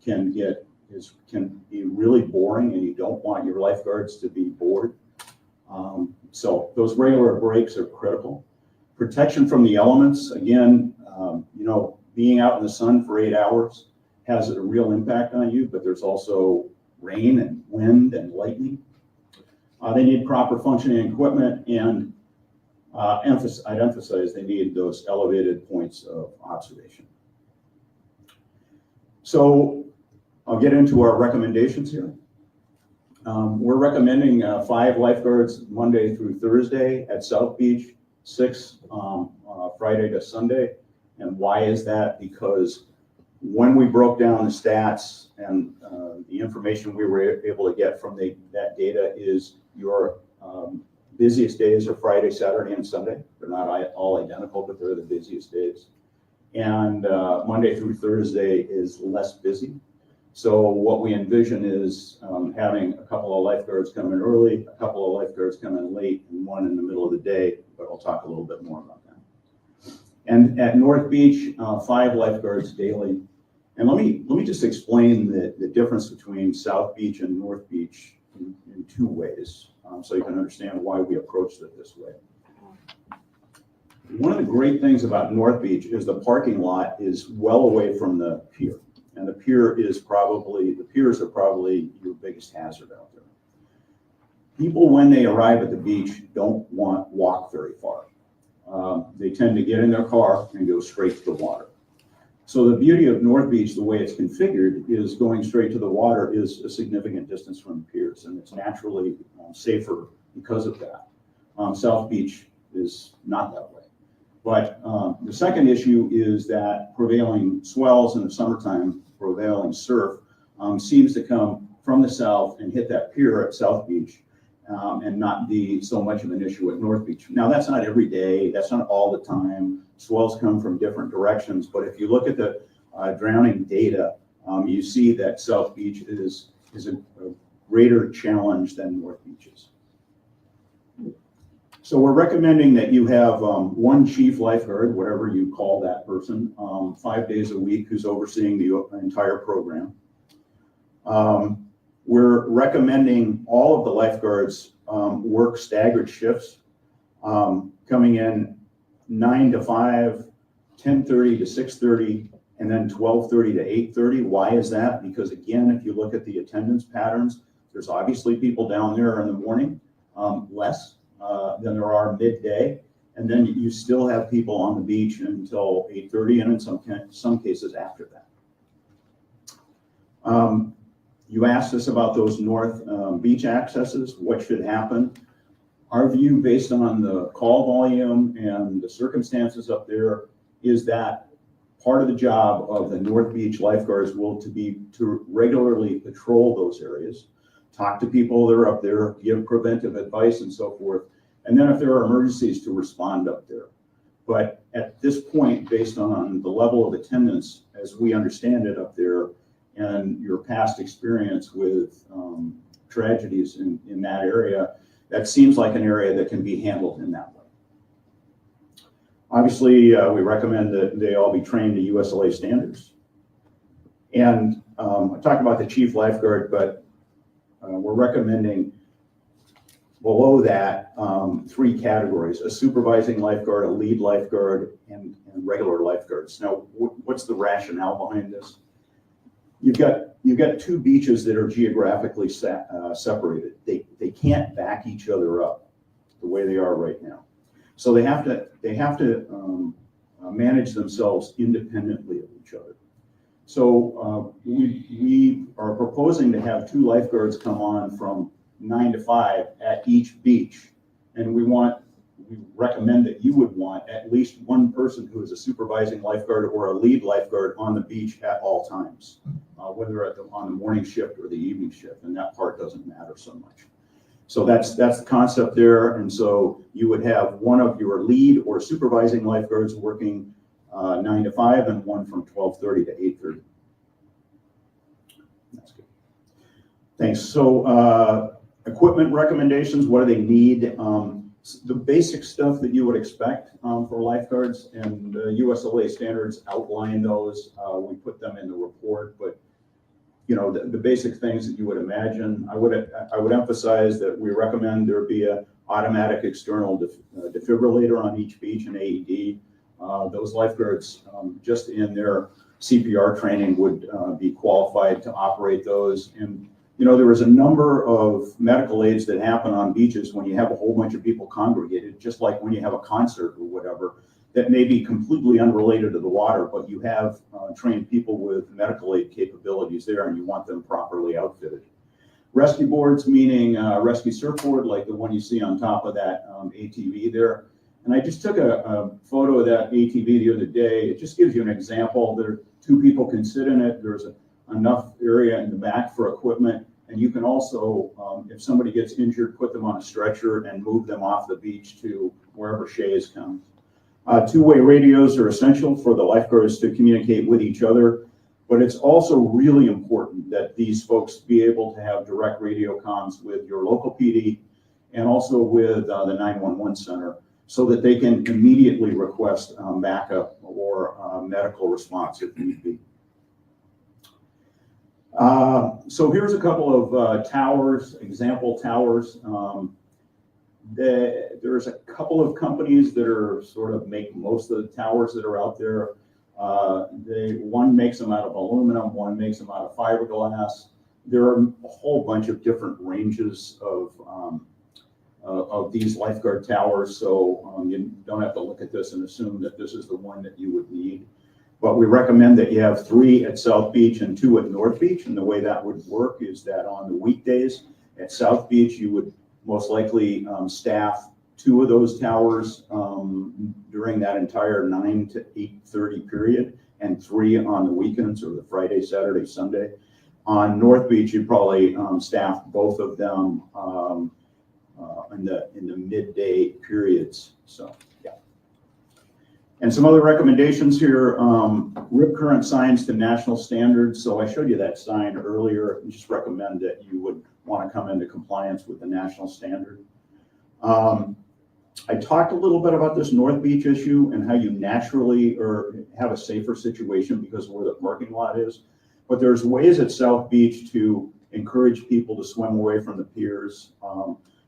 can be really boring, and you don't want your lifeguards to be bored. So those regular breaks are critical. Protection from the elements, again, being out in the sun for 8 hours has a real impact on you, but there's also rain and wind and lightning. They need proper functioning equipment, and I'd emphasize they need those elevated points of observation. So I'll get into our recommendations here. We're recommending 5 lifeguards Monday through Thursday at South Beach, 6 Friday to Sunday. And why is that? Because when we broke down the stats and the information we were able to get from that data is your busiest days are Friday, Saturday, and Sunday. They're not all identical, but they're the busiest days. And Monday through Thursday is less busy. So what we envision is having a couple of lifeguards come in early, a couple of lifeguards come in late, and one in the middle of the day, but I'll talk a little bit more about that. And at North Beach, 5 lifeguards daily. And let me just explain the difference between South Beach and North Beach in 2 ways, so you can understand why we approached it this way. one of the great things about North Beach is the parking lot is well away from the pier. And the piers are probably your biggest hazard out there. People, when they arrive at the beach, don't walk very far. They tend to get in their car and go straight to the water. So the beauty of North Beach, the way it's configured, is going straight to the water is a significant distance from the piers, and it's naturally safer because of that. South Beach is not that way. But the second issue is that prevailing swells in the summertime, prevailing surf, seems to come from the south and hit that pier at South Beach and not be so much of an issue at North Beach. Now, that's not every day, that's not all the time. Swells come from different directions, but if you look at the drowning data, you see that South Beach is a greater challenge than North Beach is. So we're recommending that you have one chief lifeguard, whatever you call that person, 5 days a week, who's overseeing the entire program. We're recommending all of the lifeguards work staggered shifts, coming in 9 to 5, 10:30 to 6:30, and then 12:30 to 8:30. Why is that? Because again, if you look at the attendance patterns, there's obviously people down there in the morning, less than there are midday, and then you still have people on the beach until 8:30, and in some cases after that. You asked us about those north beach accesses, what should happen. Our view, based on the call volume and the circumstances up there, is that part of the job of the North Beach lifeguards will be to regularly patrol those areas, talk to people that are up there, give preventive advice and so forth, and then if there are emergencies, to respond up there. But at this point, based on the level of attendance, as we understand it up there, and your past experience with tragedies in that area, that seems like an area that can be handled in that way. Obviously, we recommend that they all be trained to USLA standards. And I talked about the chief lifeguard, but we're recommending below that 3 categories: a supervising lifeguard, a lead lifeguard, and regular lifeguards. Now, what's the rationale behind this? You've got 2 beaches that are geographically separated. They can't back each other up the way they are right now. So they have to manage themselves independently of each other. So we are proposing to have 2 lifeguards come on from 9 to 5 at each beach, and we recommend that you would want at least one person who is a supervising lifeguard or a lead lifeguard on the beach at all times, whether on the morning shift or the evening shift, and that part doesn't matter so much. So that's the concept there, and so you would have one of your lead or supervising lifeguards working 9 to 5 and one from 12:30 to 8:30. That's good. Thanks. So equipment recommendations, what do they need? The basic stuff that you would expect for lifeguards, and USLA standards outline those. We put them in the report, but you know, the basic things that you would imagine. I would emphasize that we recommend there be an automatic external defibrillator on each beach, an AED. Those lifeguards, just in their CPR training, would be qualified to operate those. And you know, there is a number of medical aids that happen on beaches when you have a whole bunch of people congregated, just like when you have a concert or whatever, that may be completely unrelated to the water, but you have trained people with medical aid capabilities there, and you want them properly outfitted. Rescue boards, meaning rescue surfboard, like the one you see on top of that ATV there. And I just took a photo of that ATV the other day. It just gives you an example. There, 2 people can sit in it. There's enough area in the back for equipment. And you can also, if somebody gets injured, put them on a stretcher and move them off the beach to wherever Shays comes. 2-way radios are essential for the lifeguards to communicate with each other, but it's also really important that these folks be able to have direct radio comms with your local PD and also with the 911 center, so that they can immediately request backup or medical response if need be. So here's a couple of towers, example towers. There's a couple of companies that are sort of make most of the towers that are out there. One makes them out of aluminum, one makes them out of fiberglass. There are a whole bunch of different ranges of these lifeguard towers, so you don't have to look at this and assume that this is the one that you would need. But we recommend that you have 3 at South Beach and 2 at North Beach, and the way that would work is that on the weekdays at South Beach, you would most likely staff 2 of those towers during that entire 9 to 8:30 period, and 3 on the weekends or the Friday, Saturday, Sunday. On North Beach, you'd probably staff both of them in the midday periods. So, yeah. And some other recommendations here, rip current signs to national standards. So I showed you that sign earlier. I just recommend that you would want to come into compliance with the national standard. I talked a little bit about this North Beach issue and how you naturally have a safer situation because of where the parking lot is. But there's ways at South Beach to encourage people to swim away from the piers.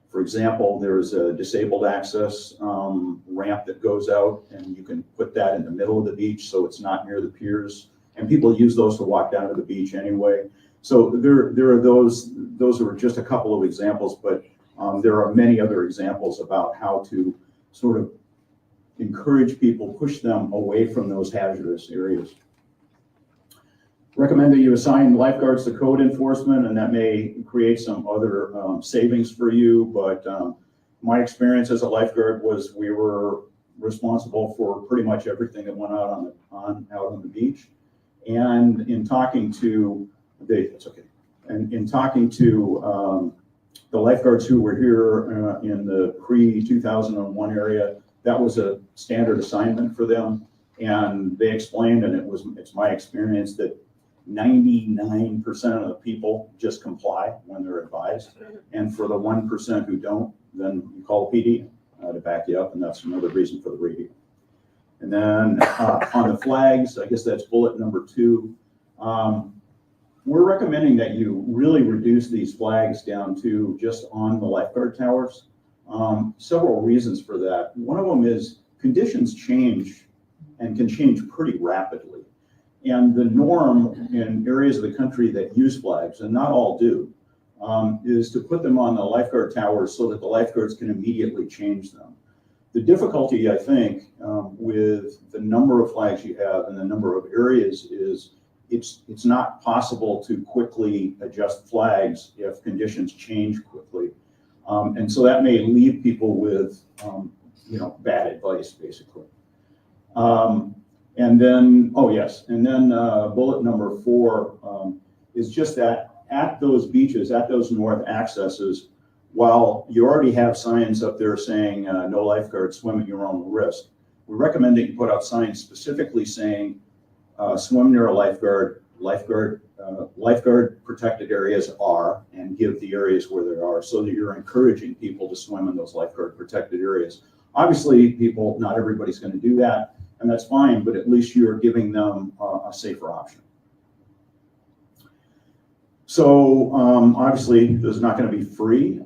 For example, there's a disabled access ramp that goes out, and you can put that in the middle of the beach so it's not near the piers. And people use those to walk down to the beach anyway. So there are those are just a couple of examples, but there are many other examples about how to sort of encourage people, push them away from those hazardous areas. Recommend that you assign lifeguards to code enforcement, and that may create some other savings for you. But my experience as a lifeguard was we were responsible for pretty much everything that went out on the beach. And in talking to the lifeguards who were here in the pre-2001 area, that was a standard assignment for them. And they explained, and it's my experience that 99% of the people just comply when they're advised. And for the 1% who don't, then you call PD to back you up, and that's another reason for the radio. And then on the flags, I guess that's bullet number 2. We're recommending that you really reduce these flags down to just on the lifeguard towers. Several reasons for that. One of them is conditions change and can change pretty rapidly. And the norm in areas of the country that use flags, and not all do, is to put them on the lifeguard towers so that the lifeguards can immediately change them. The difficulty, I think, with the number of flags you have and the number of areas is it's not possible to quickly adjust flags if conditions change quickly. And so that may leave people with, bad advice, basically. And then, bullet number 4 is just that at those beaches, at those north accesses, while you already have signs up there saying no lifeguard, swim at your own risk, we recommend that you put out signs specifically saying swim near a lifeguard protected areas are, and give the areas where they are so that you're encouraging people to swim in those lifeguard protected areas. Obviously, not everybody's going to do that. And that's fine, but at least you're giving them a safer option. So obviously, this is not going to be free.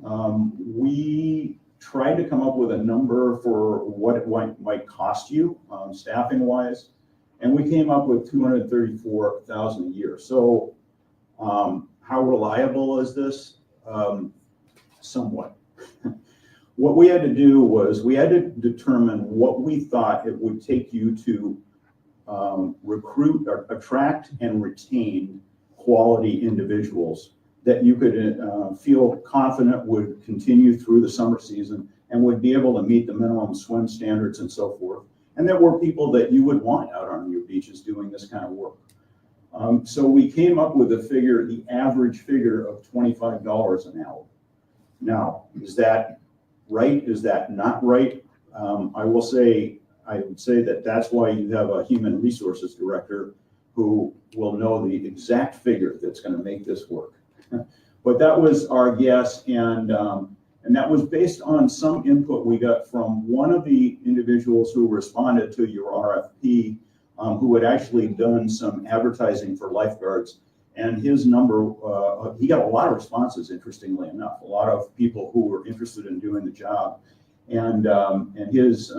We tried to come up with a number for what it might cost you staffing-wise, and we came up with $234,000 a year. So how reliable is this? Somewhat. What we had to do was we had to determine what we thought it would take you to recruit, or attract and retain quality individuals that you could feel confident would continue through the summer season and would be able to meet the minimum swim standards and so forth. And there were people that you would want out on your beaches doing this kind of work. So we came up with the average figure of $25 an hour. Now, is that right? Is that not right? I would say that that's why you have a human resources director who will know the exact figure that's going to make this work. But that was our guess, and that was based on some input we got from one of the individuals who responded to your RFP, who had actually done some advertising for lifeguards And his number, he got a lot of responses, interestingly enough, a lot of people who were interested in doing the job. And his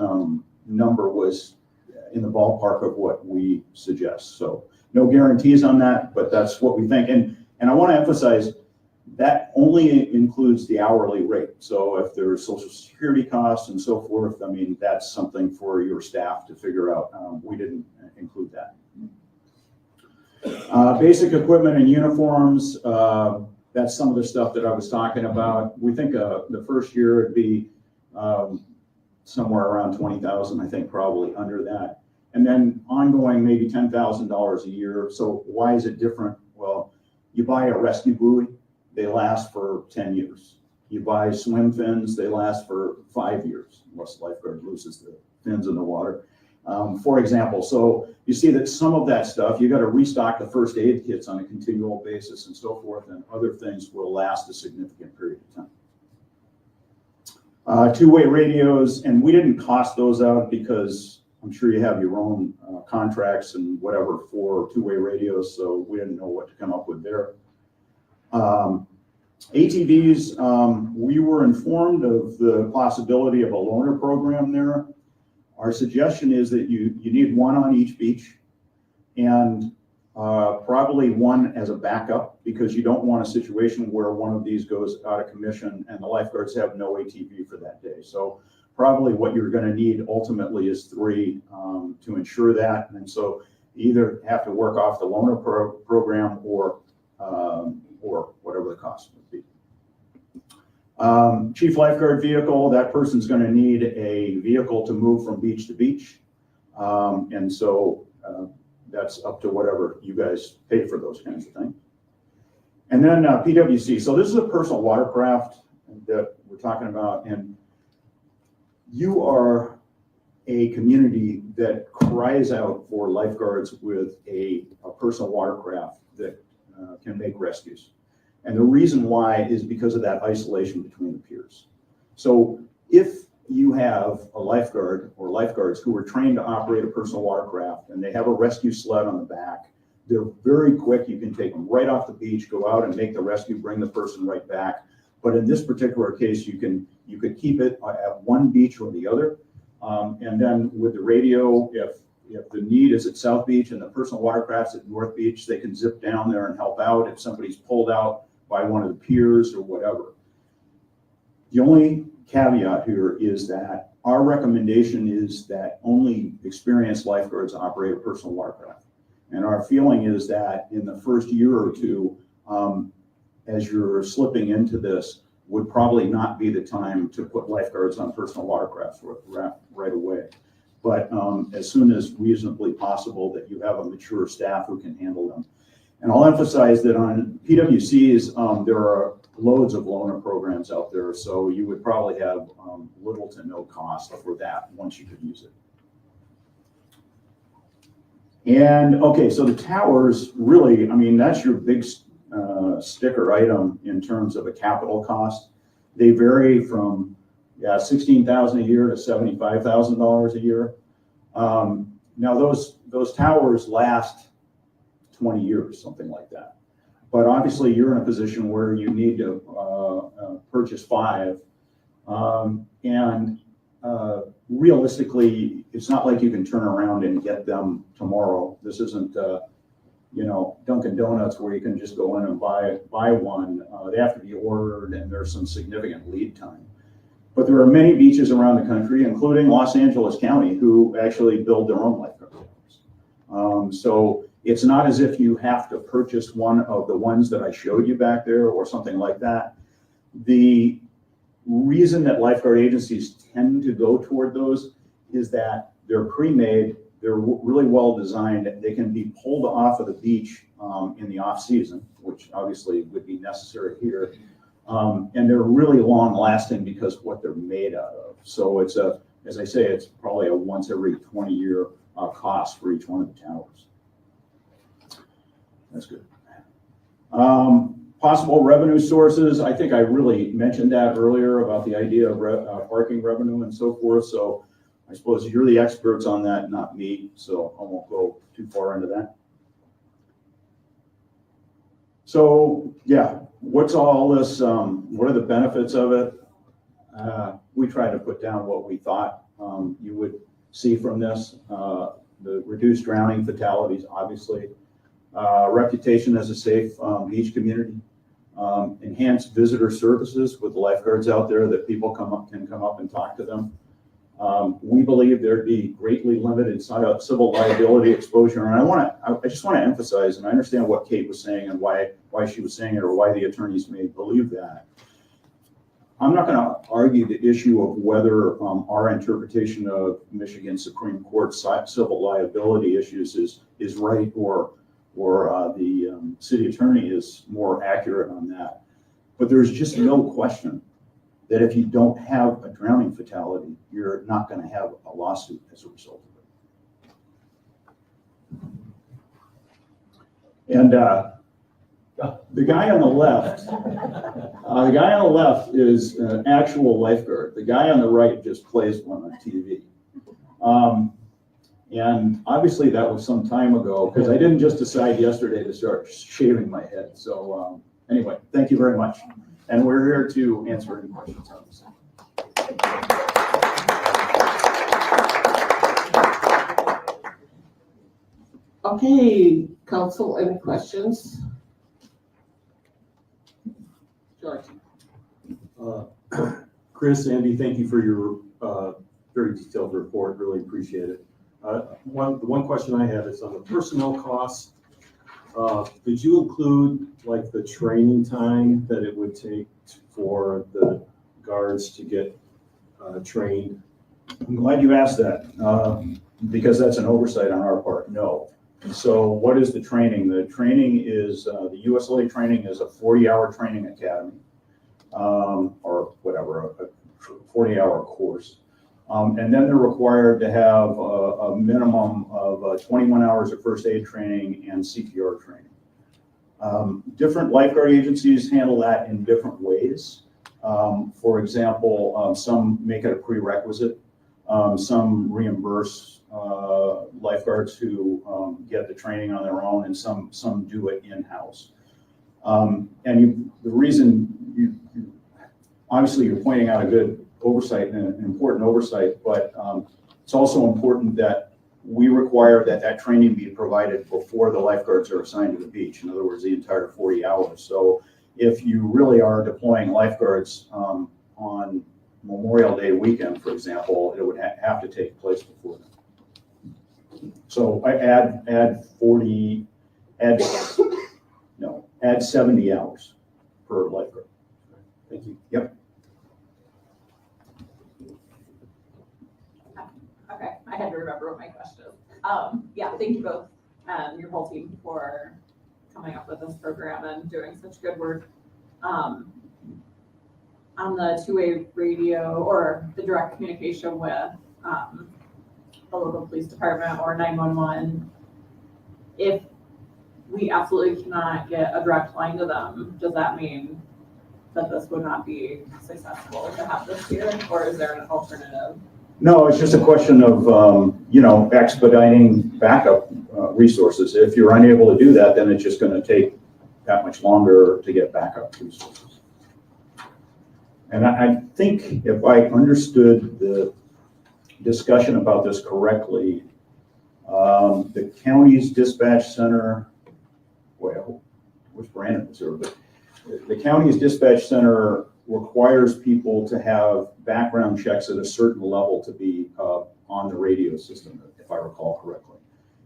number was in the ballpark of what we suggest. So no guarantees on that, but that's what we think. And I want to emphasize that only includes the hourly rate. So if there's Social Security costs and so forth, I mean, that's something for your staff to figure out. We didn't include that. Basic equipment and uniforms, that's some of the stuff that I was talking about. We think the first year it'd be somewhere around 20,000, I think probably under that. And then ongoing, maybe $10,000 a year. So why is it different? Well, you buy a rescue buoy, they last for 10 years. You buy swim fins, they last for 5 years, unless the lifeguard loses the fins in the water. For example, so you see that some of that stuff, you got to restock the first aid kits on a continual basis and so forth, and other things will last a significant period of time. Two-way radios, and we didn't cost those out because I'm sure you have your own contracts and whatever for two-way radios, so we didn't know what to come up with there. ATVs, we were informed of the possibility of a loaner program there. Our suggestion is that you need one on each beach and probably one as a backup, because you don't want a situation where one of these goes out of commission and the lifeguards have no ATV for that day. So probably what you're going to need ultimately is 3 to ensure that. And so you either have to work off the loaner program or whatever the cost would be. Chief lifeguard vehicle, that person's going to need a vehicle to move from beach to beach. And so that's up to whatever you guys pay for those kinds of things. And then PWC. So this is a personal watercraft that we're talking about. And you are a community that cries out for lifeguards with a personal watercraft that can make rescues. And the reason why is because of that isolation between the piers. So if you have a lifeguard or lifeguards who are trained to operate a personal watercraft and they have a rescue sled on the back, they're very quick. You can take them right off the beach, go out and make the rescue, bring the person right back. But in this particular case, you could keep it at one beach or the other. And then with the radio, if the need is at South Beach and the personal watercraft's at North Beach, they can zip down there and help out if somebody's pulled out by one of the piers or whatever. The only caveat here is that our recommendation is that only experienced lifeguards operate a personal watercraft. And our feeling is that in the first year or two, as you're slipping into this, would probably not be the time to put lifeguards on personal watercrafts right away. But as soon as reasonably possible, that you have a mature staff who can handle them. And I'll emphasize that on PWCs, there are loads of loaner programs out there, so you would probably have little to no cost for that once you could use it. And okay, so the towers, really, I mean, that's your big sticker item in terms of a capital cost. They vary from $16,000 a year to $75,000 a year. Now those towers last 20 years, something like that. But obviously you're in a position where you need to purchase 5. And realistically, it's not like you can turn around and get them tomorrow. This isn't, Dunkin' Donuts where you can just go in and buy one. They have to be ordered and there's some significant lead time. But there are many beaches around the country, including Los Angeles County, who actually build their own lifeguard towers. So it's not as if you have to purchase one of the ones that I showed you back there or something like that. The reason that lifeguard agencies tend to go toward those is that they're pre-made, they're really well designed, they can be pulled off of the beach in the off season, which obviously would be necessary here. And they're really long lasting because of what they're made out of. So it's as I say, it's probably a once every 20-year cost for each one of the towers. That's good. Possible revenue sources. I think I really mentioned that earlier about the idea of parking revenue and so forth. So I suppose you're the experts on that, not me. So I won't go too far into that. So, yeah, what's all this, what are the benefits of it? We tried to put down what we thought you would see from this. The reduced drowning fatalities, obviously. Reputation as a safe beach community. Enhanced visitor services with the lifeguards out there that people can come up and talk to them. We believe there'd be greatly limited civil liability exposure. And I just want to emphasize, and I understand what Kate was saying and why she was saying it or why the attorneys may believe that. I'm not going to argue the issue of whether our interpretation of Michigan Supreme Court civil liability issues is right or the city attorney is more accurate on that. But there's just no question that if you don't have a drowning fatality, you're not going to have a lawsuit as a result of it. And the guy on the left is an actual lifeguard. The guy on the right just plays one on TV. And obviously that was some time ago because I didn't just decide yesterday to start shaving my head. So anyway, thank you very much. And we're here to answer any questions on this. Okay, council, any questions? George? Chris, Andy, thank you for your very detailed report. Really appreciate it. The one question I have is on the personnel costs. Did you include like the training time that it would take for the guards to get trained? I'm glad you asked that because that's an oversight on our part. No. So what is the training? The training is, the USLA training is a 40-hour training academy or whatever, a 40-hour course. And then they're required to have a minimum of 21 hours of first aid training and CPR training. Different lifeguard agencies handle that in different ways. For example, some make it a prerequisite. Some reimburse lifeguards who get the training on their own, and some do it in-house. The reason obviously you're pointing out a good oversight and an important oversight, but it's also important that we require that training be provided before the lifeguards are assigned to the beach. In other words, the entire 40 hours. So if you really are deploying lifeguards on Memorial Day weekend, for example, it would have to take place before then. So I add 70 hours per lifeguard. Thank you. Yep. Okay, I had to remember what my question is. Yeah, thank you both and your whole team for coming up with this program and doing such good work. On the two-way radio or the direct communication with the local police department or 911, if we absolutely cannot get a direct line to them, does that mean that this would not be successful to have this here, or is there an alternative? No, it's just a question of, expediting backup resources. If you're unable to do that, then it's just going to take that much longer to get backup resources. And I think if I understood the discussion about this correctly, the county's dispatch center, I wish Brandon was here, but the county's dispatch center requires people to have background checks at a certain level to be on the radio system, if I recall correctly.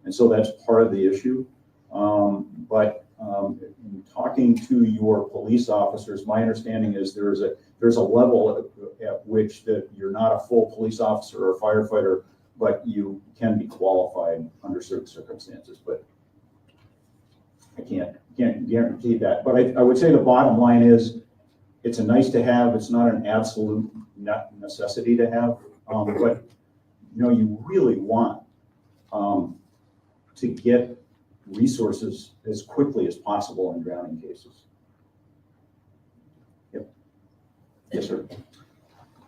And so that's part of the issue. But in talking to your police officers, my understanding is there's a level at which that you're not a full police officer or firefighter, but you can be qualified under certain circumstances. But I can't guarantee that. But I would say the bottom line is it's a nice to have. It's not an absolute necessity to have. But you really want to get resources as quickly as possible in drowning cases. Yep. Yes, sir.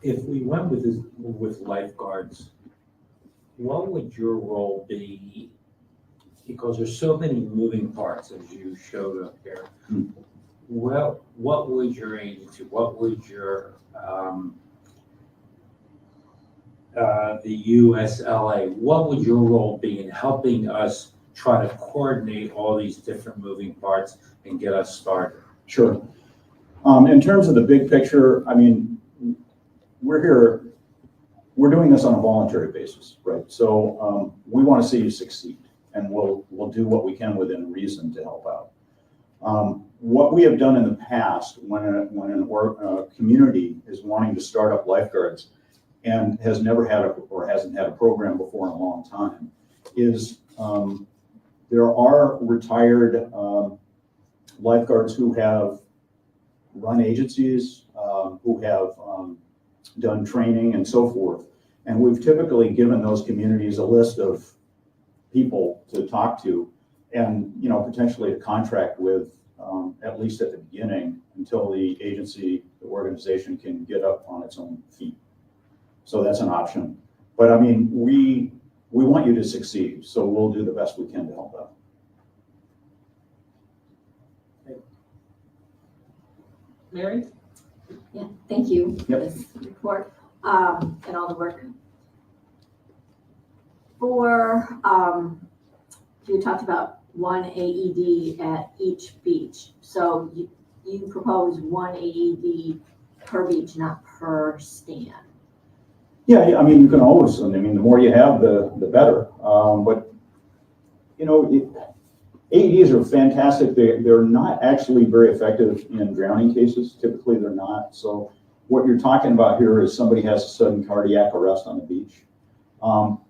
If we went with lifeguards, what would your role be because there's so many moving parts as you showed up here. Well, what would your agency, what would your, the USLA, what would your role be in helping us try to coordinate all these different moving parts and get us started? Sure. In terms of the big picture, I mean, we're here, we're doing this on a voluntary basis, right? So we want to see you succeed, and we'll do what we can within reason to help out. What we have done in the past, when a community is wanting to start up lifeguards and has never had or hasn't had a program before in a long time, is there are retired lifeguards who have run agencies, who have done training and so forth. And we've typically given those communities a list of people to talk to and, you know, potentially a contract with, at least at the beginning, until the agency, the organization can get up on its own feet. So that's an option. But I mean, we want you to succeed, so we'll do the best we can to help out. Mary? Yeah, thank you for Yep. this report, and all the work. For, you talked about one AED at each beach. So you propose one AED per beach, not per stand. Yeah, I mean, you can always, I mean, the more you have, the better. But, you know, AEDs are fantastic. They're not actually very effective in drowning cases. Typically, they're not. So what you're talking about here is somebody has a sudden cardiac arrest on the beach.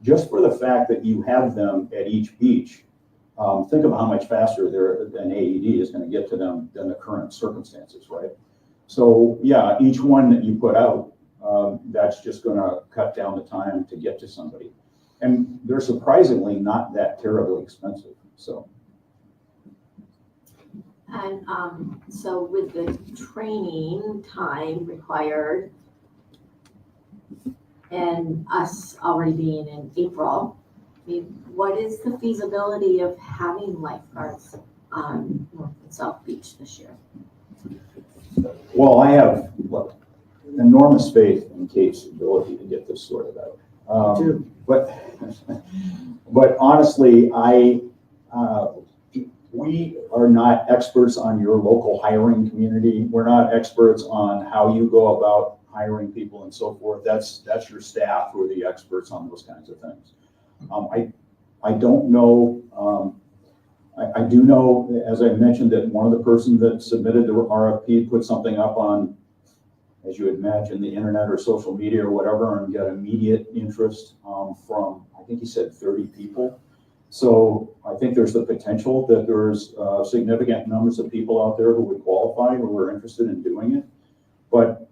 Just for the fact that you have them at each beach, think of how much faster an AED is going to get to them than the current circumstances, right? So yeah, each one that you put out, that's just going to cut down the time to get to somebody. And they're surprisingly not that terribly expensive, so. And so with the training time required and us already being in April, I mean, what is the feasibility of having lifeguards on North and South Beach this year? Well, I have enormous faith in Kate's ability to get this sorted out. But honestly, we are not experts on your local hiring community. We're not experts on how you go about hiring people and so forth. That's your staff who are the experts on those kinds of things. I don't know. I do know, as I mentioned, that one of the persons that submitted the RFP put something up on, as you would imagine, the internet or social media or whatever, and got immediate interest from, I think he said 30 people. So I think there's the potential that there's significant numbers of people out there who would qualify, who were interested in doing it. But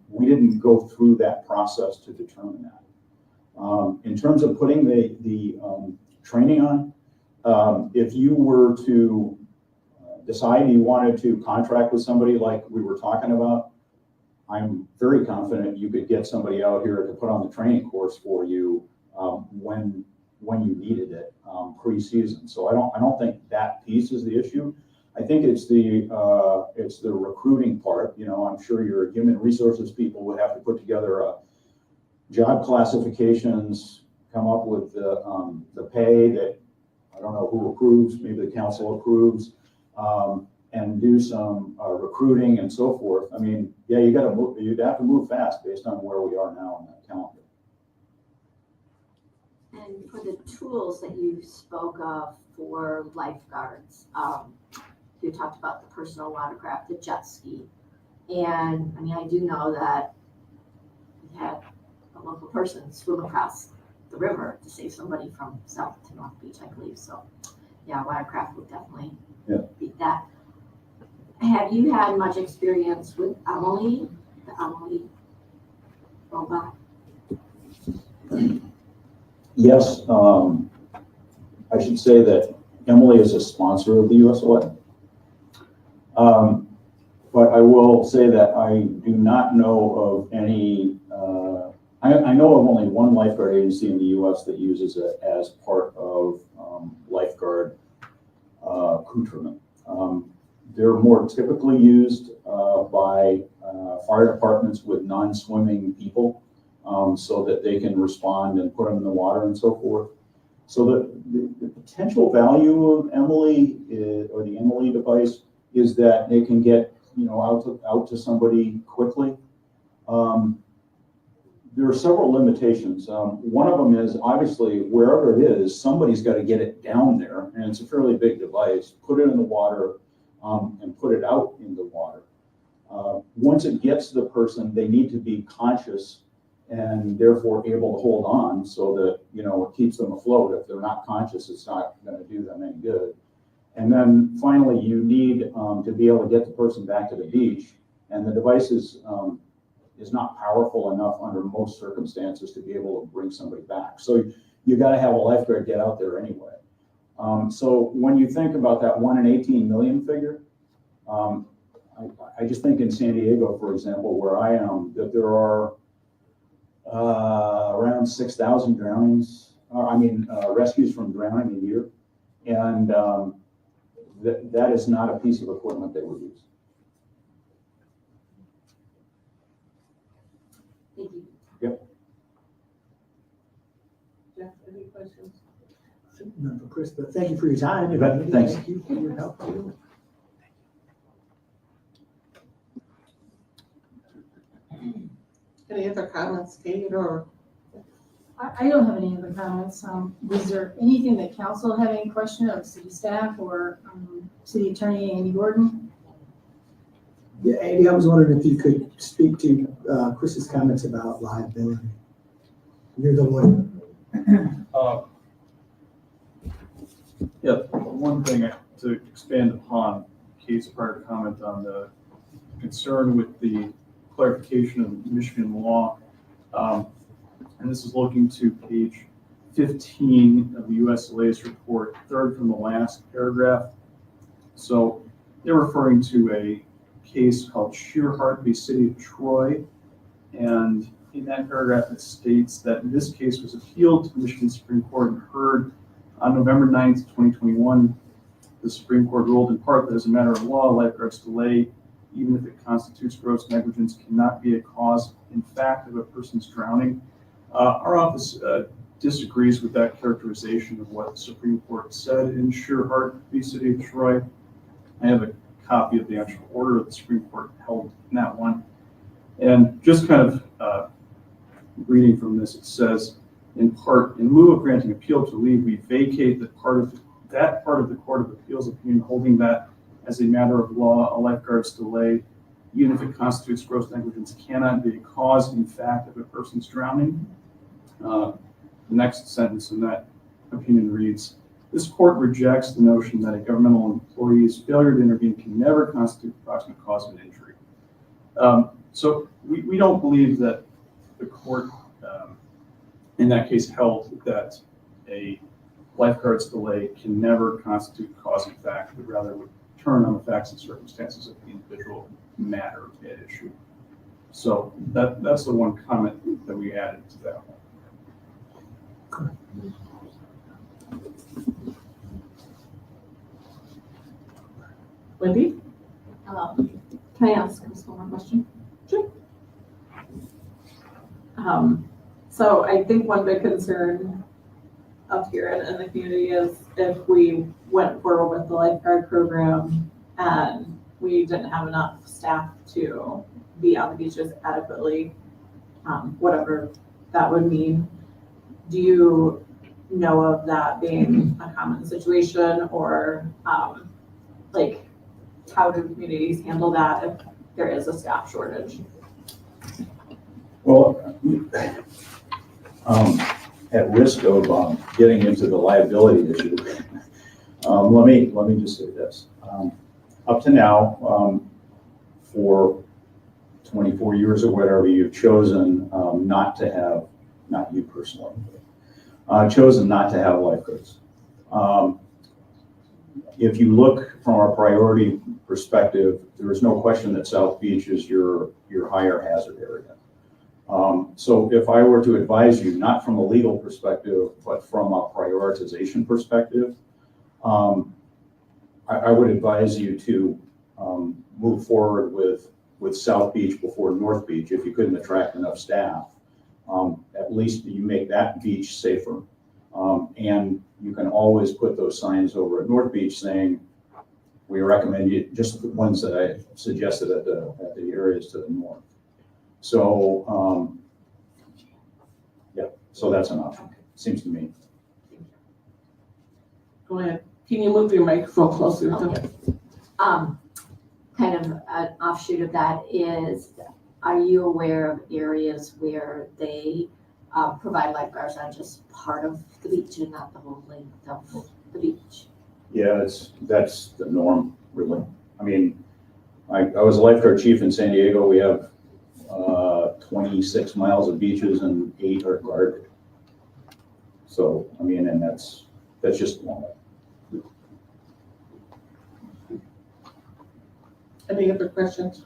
we didn't go through that process to determine that. In terms of putting the training on, if you were to decide you wanted to contract with somebody like we were talking about, I'm very confident you could get somebody out here to put on the training course for you when you needed it pre-season. So I don't think that piece is the issue. I think it's the recruiting part. You know, I'm sure your human resources people would have to put together job classifications, come up with the pay that I don't know who approves, maybe the council approves, and do some recruiting and so forth. I mean, yeah, you'd have to move fast based on where we are now on that calendar. And for the tools that you spoke of for lifeguards, you talked about the personal watercraft, the jet ski. And I mean, I do know that we had a local person swim across the river to save somebody from South to North Beach, I believe. So yeah, watercraft would definitely beat that. Have you had much experience with Emily, the Emily robot? Yes, I should say that Emily is a sponsor of the USLA. But I will say that I do not know of any, I know of only one lifeguard agency in the US that uses it as part of lifeguard accoutrement. They're more typically used by fire departments with non-swimming people, so that they can respond and put them in the water and so forth. So the potential value of Emily or the Emily device is that they can get, you know, out to somebody quickly. There are several limitations. One of them is obviously wherever it is, somebody's got to get it down there, and it's a fairly big device. Put it in the water and put it out in the water. Once it gets to the person, they need to be conscious and therefore able to hold on so that, you know, it keeps them afloat. If they're not conscious, it's not going to do them any good. And then finally, you need to be able to get the person back to the beach, and the device is not powerful enough under most circumstances to be able to bring somebody back. So you got to have a lifeguard get out there anyway. So when you think about that 1 in 18 million figure, I just think in San Diego, for example, where I am, that there are around 6,000 drownings, rescues from drowning a year. And that is not a piece of equipment they would use. Thank you. Yep. Jeff, any questions? None for Chris, but thank you for your time. You bet. Thanks. Thank you for your help. Any other comments, Kate, or? I don't have any other comments. Was there anything that council had any question of city staff or city attorney Andy Gordon? Yeah, Andy, I was wondering if you could speak to Chris's comments about liability. You're the lawyer. Yeah, one thing to expand upon Kate's prior comment on the concern with the clarification of Michigan law. And this is looking to page 15 of the USLA's report, third from the last paragraph. So they're referring to a case called Shearhart v. City of Troy. And in that paragraph, it states that this case was appealed to the Michigan Supreme Court and heard on November 9th, 2021. The Supreme Court ruled in part that as a matter of law, lifeguard's delay, even if it constitutes gross negligence, cannot be a cause in fact of a person's drowning. Our office disagrees with that characterization of what the Supreme Court said in Shearhart v. City of Troy. I have a copy of the actual order that the Supreme Court held in that one. And just kind of reading from this, it says, in part, in lieu of granting appeal to leave, we vacate that part of the Court of Appeals opinion holding that as a matter of law, a lifeguard's delay, even if it constitutes gross negligence, cannot be a cause in fact of a person's drowning. The next sentence in that opinion reads, this court rejects the notion that a governmental employee's failure to intervene can never constitute proximate cause of an injury. So we don't believe that the court in that case held that a lifeguard's delay can never constitute cause in fact, but rather would turn on the facts and circumstances of the individual matter at issue. So that's the one comment that we added to that one. Wendy? Can I ask Chris one more question? Sure. So I think one big concern up here in the community is if we went forward with the lifeguard program and we didn't have enough staff to be on the beaches adequately, whatever that would mean. Do you know of that being a common situation, or like how do communities handle that if there is a staff shortage? Well, at risk of getting into the liability issue, let me just say this. Up to now, for 24 years or whatever, you've chosen not to have, not you personally, chosen not to have lifeguards. If you look from a priority perspective, there is no question that South Beach is your higher hazard area. So if I were to advise you, not from a legal perspective, but from a prioritization perspective, I would advise you to move forward with South Beach before North Beach if you couldn't attract enough staff. At least you make that beach safer. And you can always put those signs over at North Beach saying, we recommend you, just the ones that I suggested at the areas to the north. So, yeah, so that's an option, seems to me. Go ahead. Can you move your microphone closer to? Kind of an offshoot of that is, are you aware of areas where they provide lifeguards on just part of the beach and not the whole length of the beach? Yeah, that's the norm, really. I mean, I was a lifeguard chief in San Diego. We have 26 miles of beaches and 8 are guarded. So, I mean, and that's just normal. Any other questions?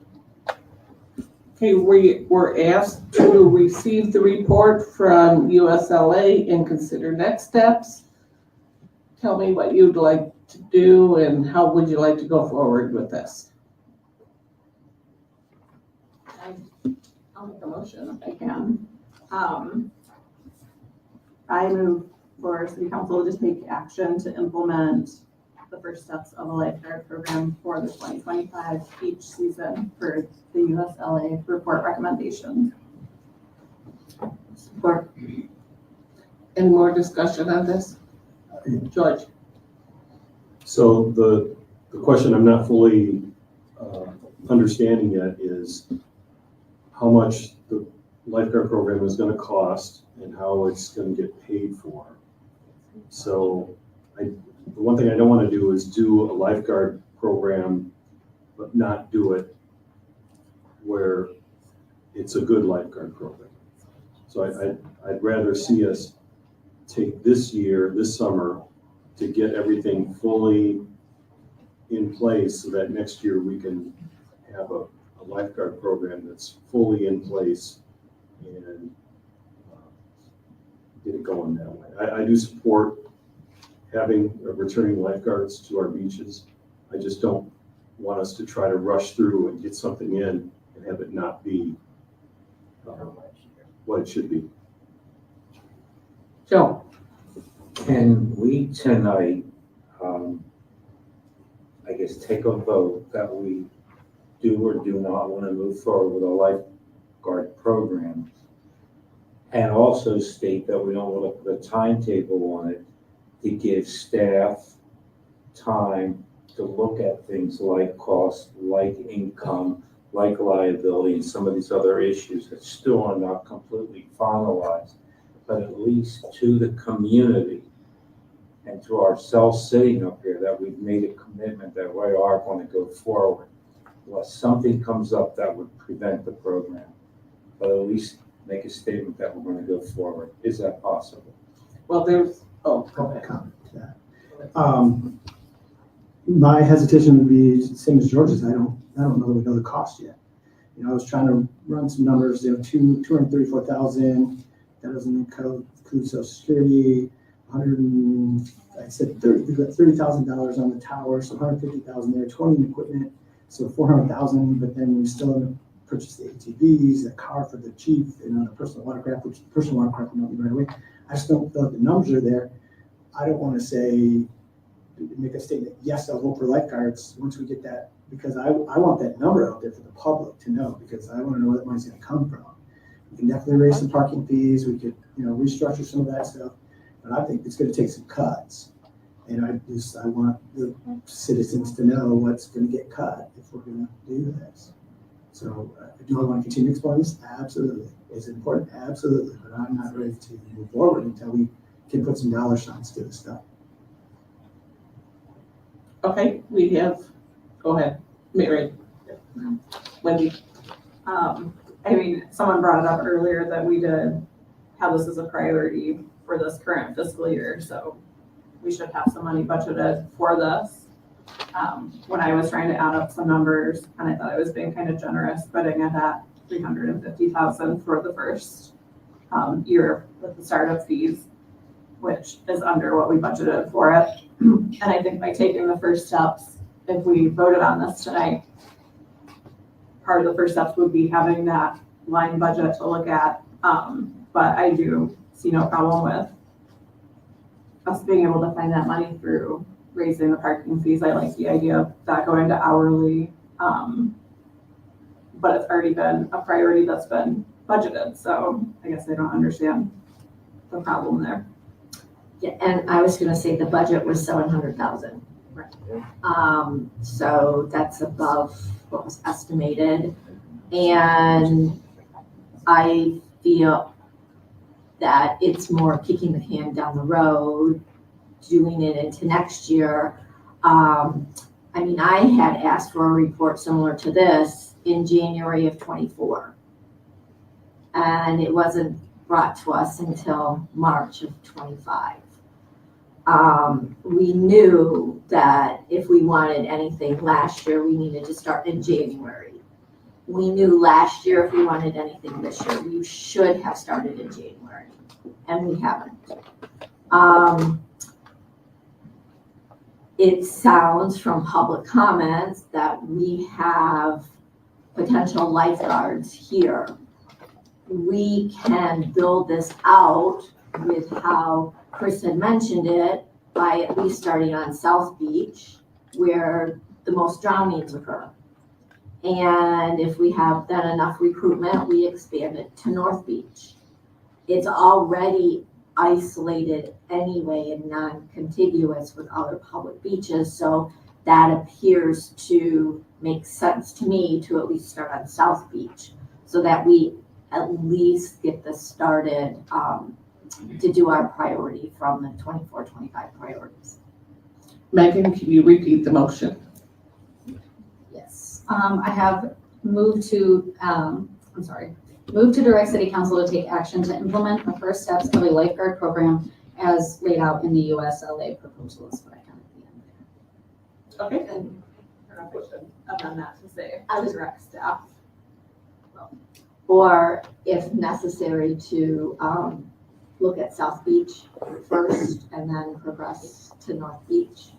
Okay, we were asked to receive the report from USLA and consider next steps. Tell me what you'd like to do and how would you like to go forward with this? I'll make a motion if I can. I move for city council to take action to implement the first steps of a lifeguard program for the 2025 beach season for the USLA report recommendations. Support. Any more discussion on this? George? So the question I'm not fully understanding yet is how much the lifeguard program is going to cost and how it's going to get paid for. So the one thing I don't want to do is do a lifeguard program, but not do it where it's a good lifeguard program. So I'd rather see us take this summer, to get everything fully in place so that next year we can have a lifeguard program that's fully in place and get it going that way. I do support having returning lifeguards to our beaches. I just don't want us to try to rush through and get something in and have it not be what it should be. Joe? Can we tonight, I guess, take a vote that we do or do not want to move forward with a lifeguard program? And also state that we don't want to put a timetable on it to give staff time to look at things like cost, like income, like liability, and some of these other issues that still are not completely finalized, but at least to the community and to ourselves sitting up here that we've made a commitment that we are going to go forward. Unless something comes up that would prevent the program, but at least make a statement that we're going to go forward. Is that possible? Well, there's, go ahead. Comment to that. My hesitation would be the same as George's. I don't know that we know the cost yet. You know, I was trying to run some numbers, $234,000. That doesn't include Social Security. I said we've got $30,000 on the tower, so $150,000 there, 20 in equipment, so $400,000. But then we still have to purchase the ATVs, the car for the chief, and the personal watercraft, which the personal watercraft will not be right away. I just don't feel like the numbers are there. I don't want to make a statement, yes, I'll vote for lifeguards once we get that, because I want that number out there for the public to know, because I want to know where that money's going to come from. We can definitely raise some parking fees. We could, restructure some of that stuff. But I think it's going to take some cuts. And I want the citizens to know what's going to get cut if we're going to do this. So do I want to continue exploring this? Absolutely. Is it important? Absolutely. But I'm not ready to move forward until we can put some dollar signs to this stuff. Okay, go ahead, Mary. Wendy? I mean, someone brought it up earlier that we did have this as a priority for this current fiscal year, so we should have some money budgeted for this. When I was trying to add up some numbers, and I thought I was being kind of generous, putting it at $350,000 for the first year with the startup fees. which is under what we budgeted for it. And I think by taking the first steps, if we voted on this tonight, part of the first steps would be having that line budget to look at. But I do see no problem with us being able to find that money through raising the parking fees. I like the idea of that going to hourly. But it's already been a priority that's been budgeted, so I guess I don't understand the problem there. Yeah, and I was gonna say the budget was 700,000. So that's above what was estimated. And I feel that it's more kicking the can down the road, doing it into next year. I mean, I had asked for a report similar to this in January of 24. And it wasn't brought to us until March of 25. We knew that if we wanted anything last year, we needed to start in January. We knew last year if we wanted anything this year, we should have started in January, and we haven't. It sounds from public comments that we have potential lifeguards here. We can build this out with how Chris had mentioned it by at least starting on South Beach, where the most drownings occur. And if we have then enough recruitment, we expand it to North Beach. It's already isolated anyway and non-contiguous with other public beaches, so that appears to make sense to me to at least start on South Beach, so that we at least get this started to do our priority from the 24-25 priorities. Megan, can you repeat the motion? Yes, I have moved to, move to direct city council to take action to implement the first steps of a lifeguard program as laid out in the USLA proposal is what I got at the end. Okay, and I don't know if we should amend that to say direct staff. Or if necessary to look at South Beach first and then progress to North Beach.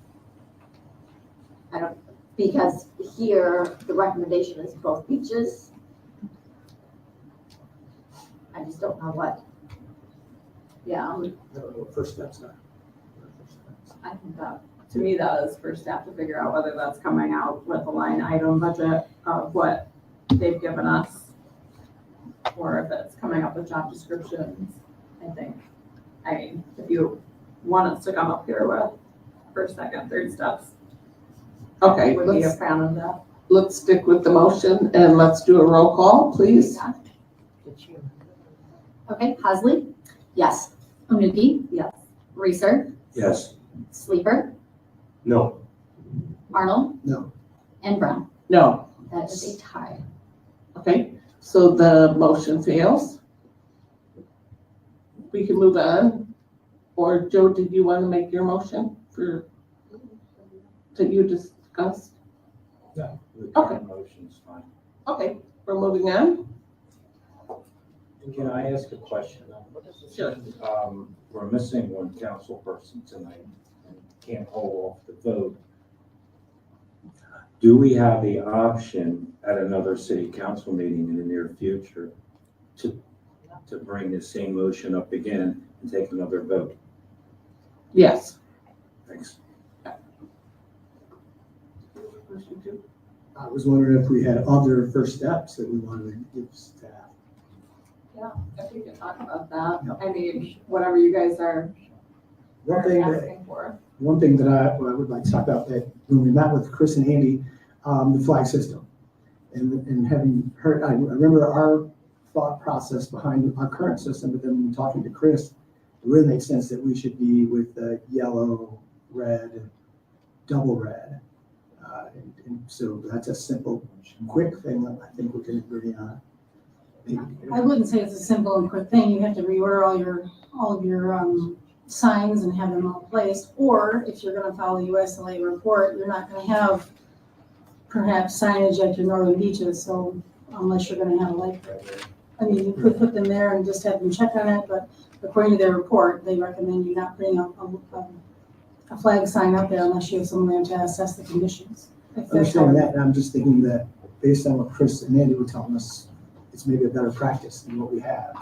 Because here, the recommendation is both beaches. I just don't know what. Yeah. First steps now. I think that, to me, that is first step to figure out whether that's coming out with a line item budget of what they've given us, or if it's coming up with job descriptions. I think, if you want us to come up here with first, second, third steps, Okay, would be a fan of that. let's stick with the motion and let's do a roll call, please. Okay, Hasley, Yes. Onuki. Yes. Reeser, Yes. Sleeper, No. Arnold. No. And Brown. No. That is a tie. Okay, so the motion fails. We can move on. Or Joe, did you want to make your motion that you discussed? No. The Okay. current motion's fine. Okay, we're moving on. Can I ask a question? Sure. We're missing one council person tonight and can't hold off the vote. Do we have the option at another city council meeting in the near future to bring the same motion up again and take another vote? Yes. Thanks. I was wondering if we had other first steps that we wanted to give staff. Yeah, if we could talk about that. I mean, whatever you guys are asking for. One thing that I would like to talk about, that when we met with Chris and Andy, the flag system, and having heard, I remember our thought process behind our current system, but then when talking to Chris, it really makes sense that we should be with the yellow, red, double red. And so that's a simple, quick thing that I think we can agree on. I wouldn't say it's a simple and quick thing. You have to reorder all of your signs and have them all placed. Or if you're gonna follow the USLA report, you're not gonna have perhaps signage at your northern beaches, so unless you're gonna have a lifeguard there. I mean, you could put them there and just have them check on it, but according to their report, they recommend you not putting a flag sign up there unless you have someone there to assess the conditions. If that's how- Understanding that, and I'm just thinking that based on what Chris and Andy were telling us, it's maybe a better practice than what we have.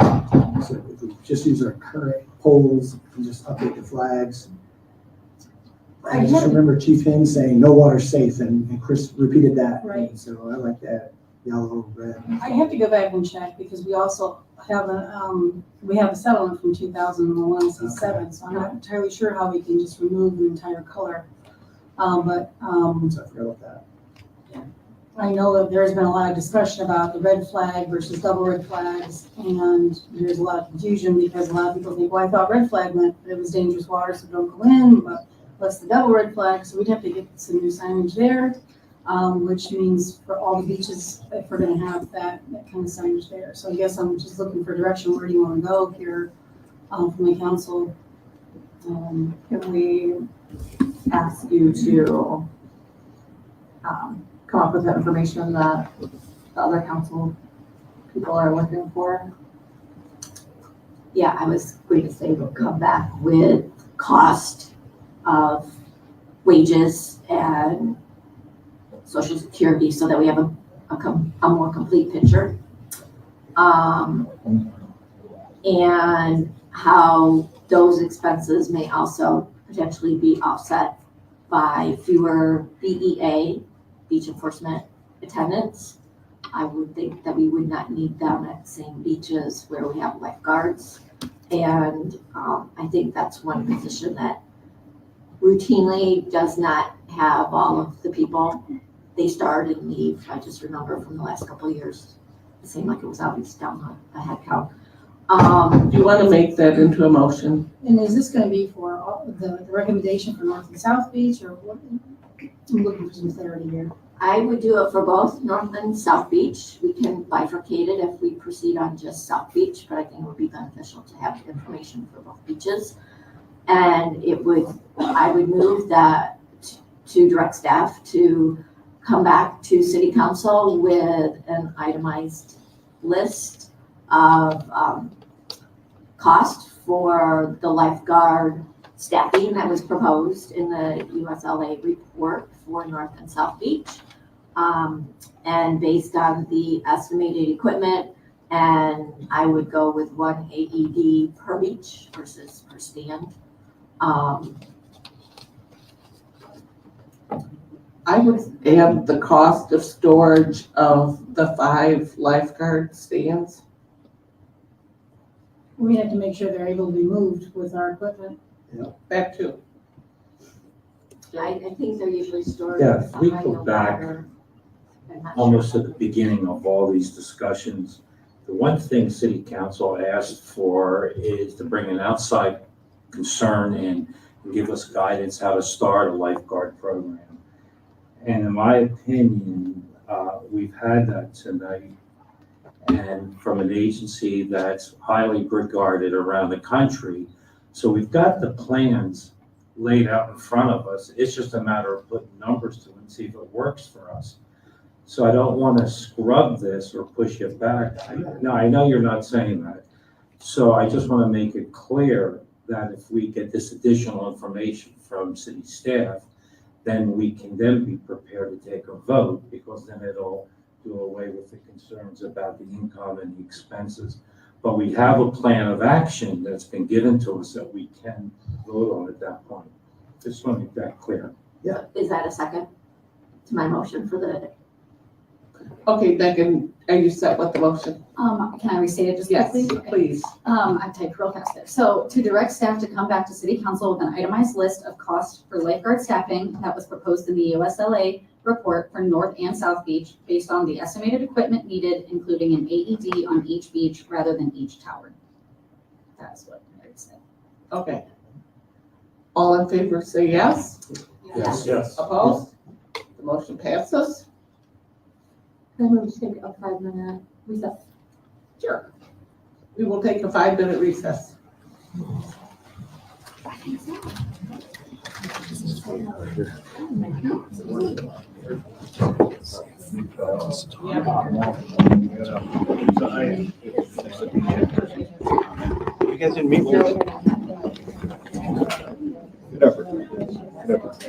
So if we just use our current poles and just update the flags. I just remember Chief Hinn saying, no water safe, and Chris repeated that. Right. So I like that, yellow, red. I have to go back and check because we also have a settlement from 2001, C7, so I'm not entirely sure how we can just remove the entire color. But So I forgot about that. I know that there's been a lot of discussion about the red flag versus double red flags, and there's a lot of confusion because a lot of people think, well, I thought red flag meant that it was dangerous water, so don't go in, but what's the double red flag? So we'd have to get some new signage there, which means for all the beaches, if we're gonna have that kind of signage there. So I guess I'm just looking for direction, where do you wanna go here, from the council? Can we ask you to come up with the information that the other council people are looking for? Yeah, I was going to say we'll come back with cost of wages and social security so that we have a more complete picture. And how those expenses may also potentially be offset by fewer BEA, beach enforcement attendants. I would think that we would not need them at the same beaches where we have lifeguards. And I think that's one position that routinely does not have all of the people. They start and leave. I just remember from the last couple of years, it seemed like it was always down a head count. Do you want to make that into a motion? And is this gonna be for the recommendation for North and South Beach, or what? I'm looking for some clarity here. I would do it for both North and South Beach. We can bifurcate it if we proceed on just South Beach, but I think it would be beneficial to have information for both beaches. And I would move that to direct staff to come back to city council with an itemized list of cost for the lifeguard staffing that was proposed in the USLA report for North and South Beach. And based on the estimated equipment, and I would go with one AED per beach versus per stand. I would add the cost of storage of the 5 lifeguard stands. We have to make sure they're able to be moved with our equipment. That too. I think they're usually stored. Yeah, if we behind go the back water. I'm not sure. almost at the beginning of all these discussions, the one thing city council asked for is to bring an outside concern in and give us guidance how to start a lifeguard program. And in my opinion, we've had that tonight, and from an agency that's highly regarded around the country. So we've got the plans laid out in front of us. It's just a matter of putting numbers to it and see if it works for us. So I don't want to scrub this or push it back. No, I know you're not saying that. So I just want to make it clear that if we get this additional information from city staff, then we can then be prepared to take a vote, because then it'll do away with the concerns about the income and the expenses. But we have a plan of action that's been given to us that we can vote on at that point. Just want to make that clear. Is that a second to my motion for the? Okay, Megan, are you set with the motion? Can I restate it just Yes, quickly? please. I typed real fast there. So to direct staff to come back to city council with an itemized list of costs for lifeguard staffing that was proposed in the USLA report for North and South Beach based on the estimated equipment needed, including an AED on each beach rather than each tower. That's what I would say. Okay. All in favor, say yes. Yes. Opposed? The motion passes. Then we'll just take a 5-minute recess. Sure. We will take a 5-minute recess. Yeah. Didn't meet you. Good effort. Good effort.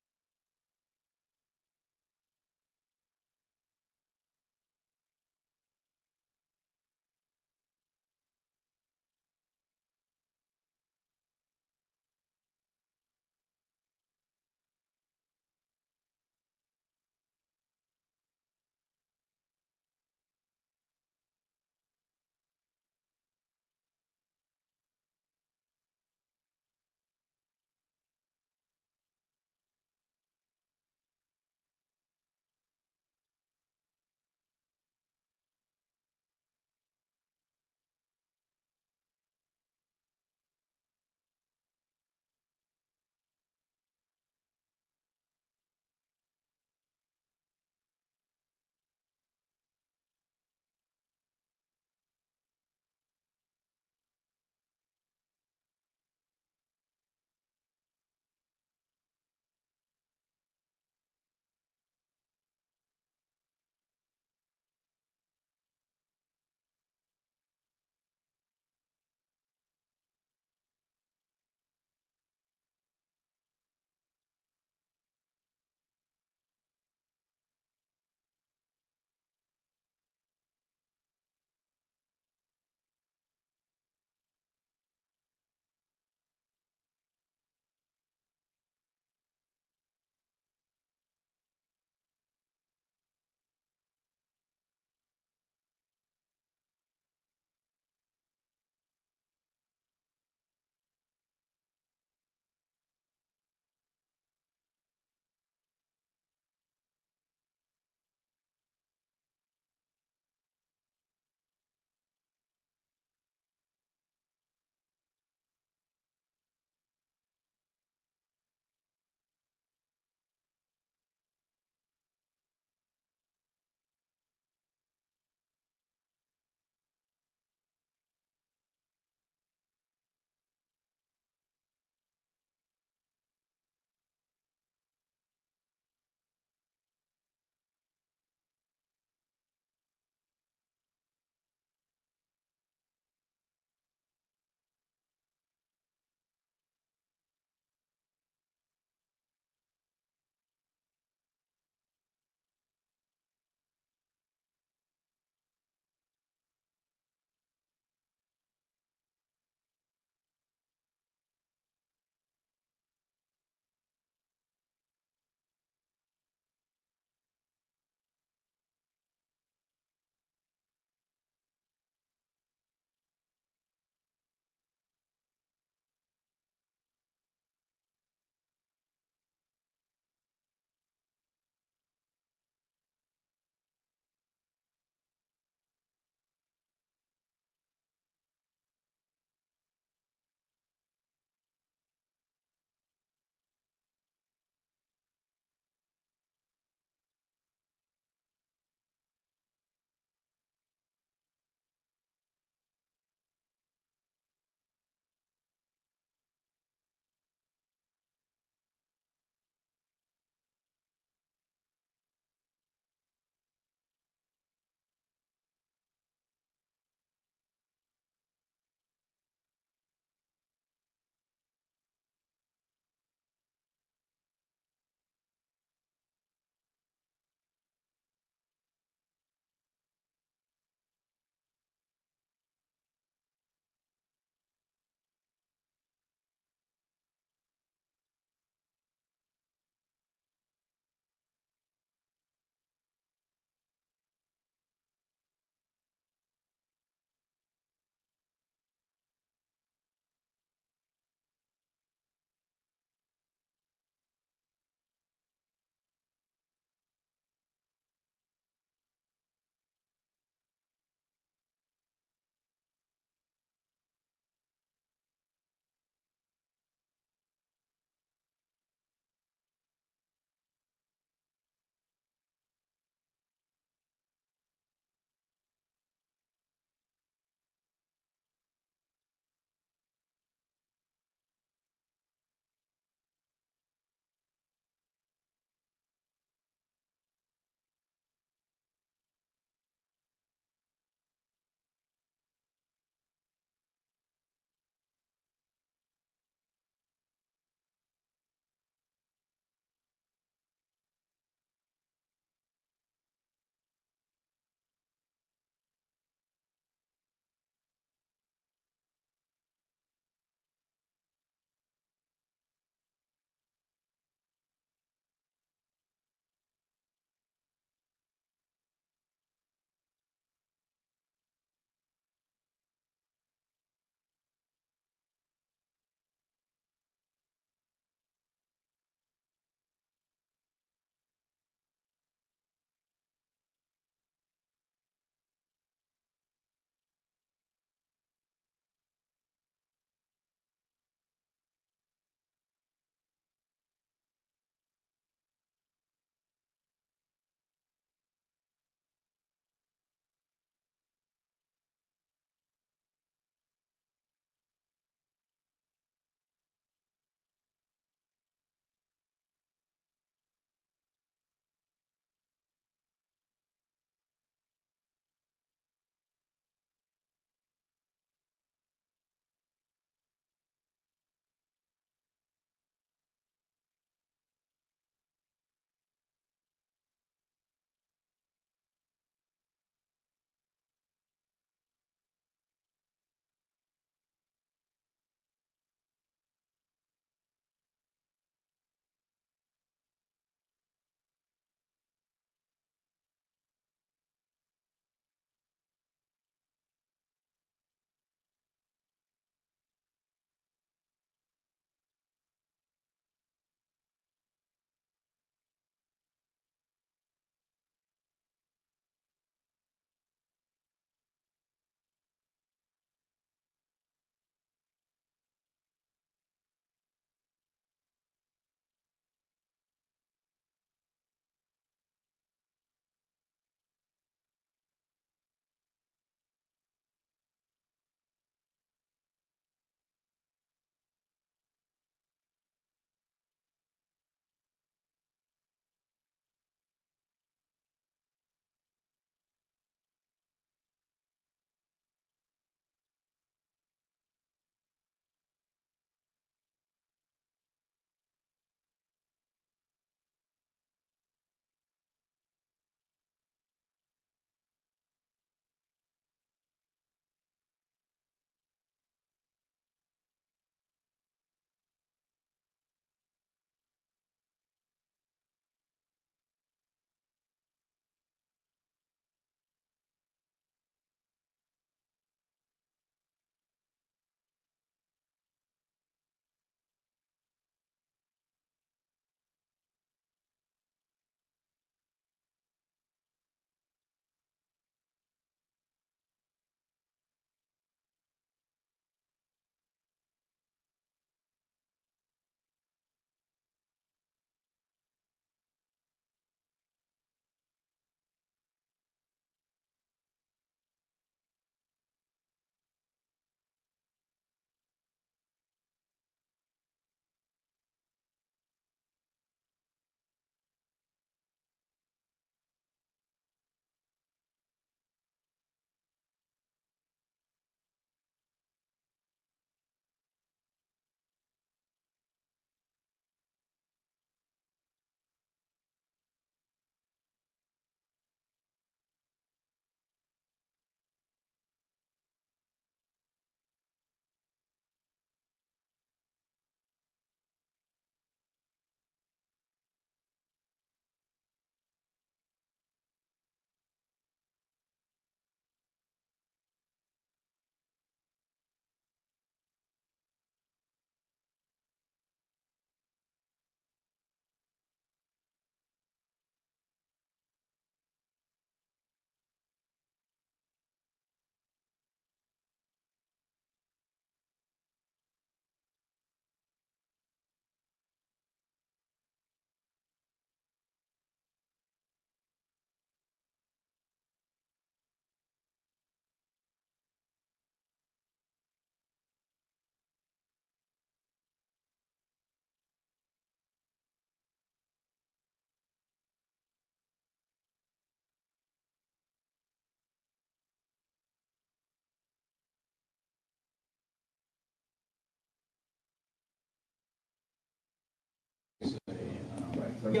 Okay,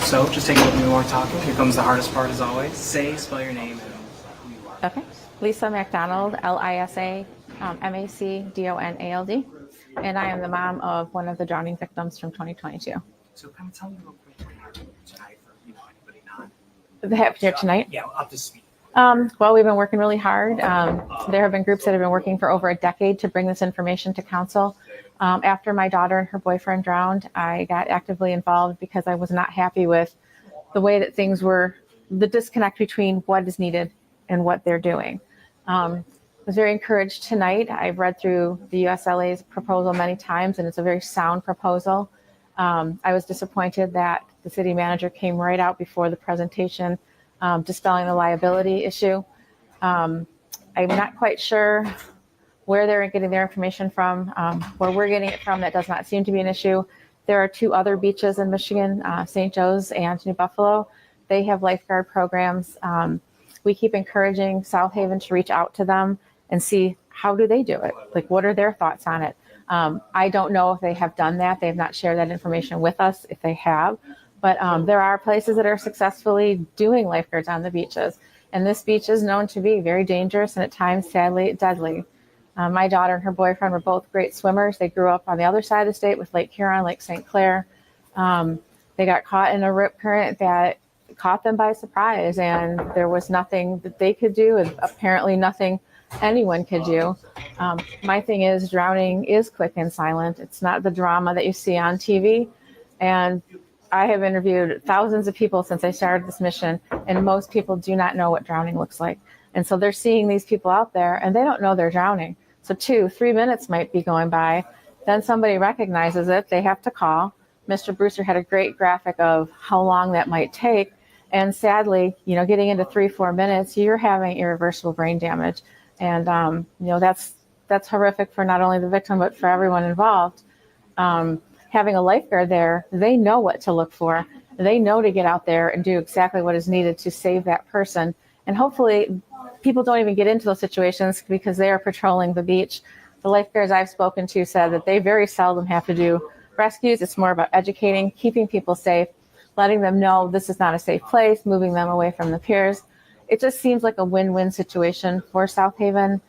so just take a little bit more talking. Here comes the hardest part as always. Spell your name and who you are. Okay. Lisa McDonald, Lisa Macdonald. And I am the mom of one of the drowning victims from 2022. So kind of tell me real quick what happened tonight for anybody not. That happened here tonight? Yeah, up to speed. Well, we've been working really hard. There have been groups that have been working for over a decade to bring this information to council. After my daughter and her boyfriend drowned, I got actively involved because I was not happy with the way that things were, the disconnect between what is needed and what they're doing. I was very encouraged tonight. I've read through the USLA's proposal many times, and it's a very sound proposal. I was disappointed that the city manager came right out before the presentation, dispelling the liability issue. I'm not quite sure where they're getting their information from. Where we're getting it from, that does not seem to be an issue. There are 2 other beaches in Michigan, St. Joe's and New Buffalo. They have lifeguard programs. We keep encouraging South Haven to reach out to them and see how do they do it? Like, what are their thoughts on it? I don't know if they have done that. They have not shared that information with us if they have, but there are places that are successfully doing lifeguards on the beaches. And this beach is known to be very dangerous and at times, sadly, deadly. My daughter and her boyfriend were both great swimmers. They grew up on the other side of the state with Lake Huron, Lake St. Clair. They got caught in a rip current that caught them by surprise, and there was nothing that they could do, and apparently nothing anyone could do. My thing is, drowning is quick and silent. It's not the drama that you see on TV. And I have interviewed thousands of people since I started this mission, and most people do not know what drowning looks like. And so they're seeing these people out there, and they don't know they're drowning. So 2-3 minutes might be going by. Then somebody recognizes it. They have to call. Mr. Brewster had a great graphic of how long that might take. And sadly, getting into 3-4 minutes, you're having irreversible brain damage. And, that's horrific for not only the victim, but for everyone involved. Having a lifeguard there, they know what to look for. They know to get out there and do exactly what is needed to save that person. And hopefully people don't even get into those situations because they are patrolling the beach. The lifeguards I've spoken to said that they very seldom have to do rescues. It's more about educating, keeping people safe, letting them know this is not a safe place, moving them away from the piers. It just seems like a win-win situation for South Haven.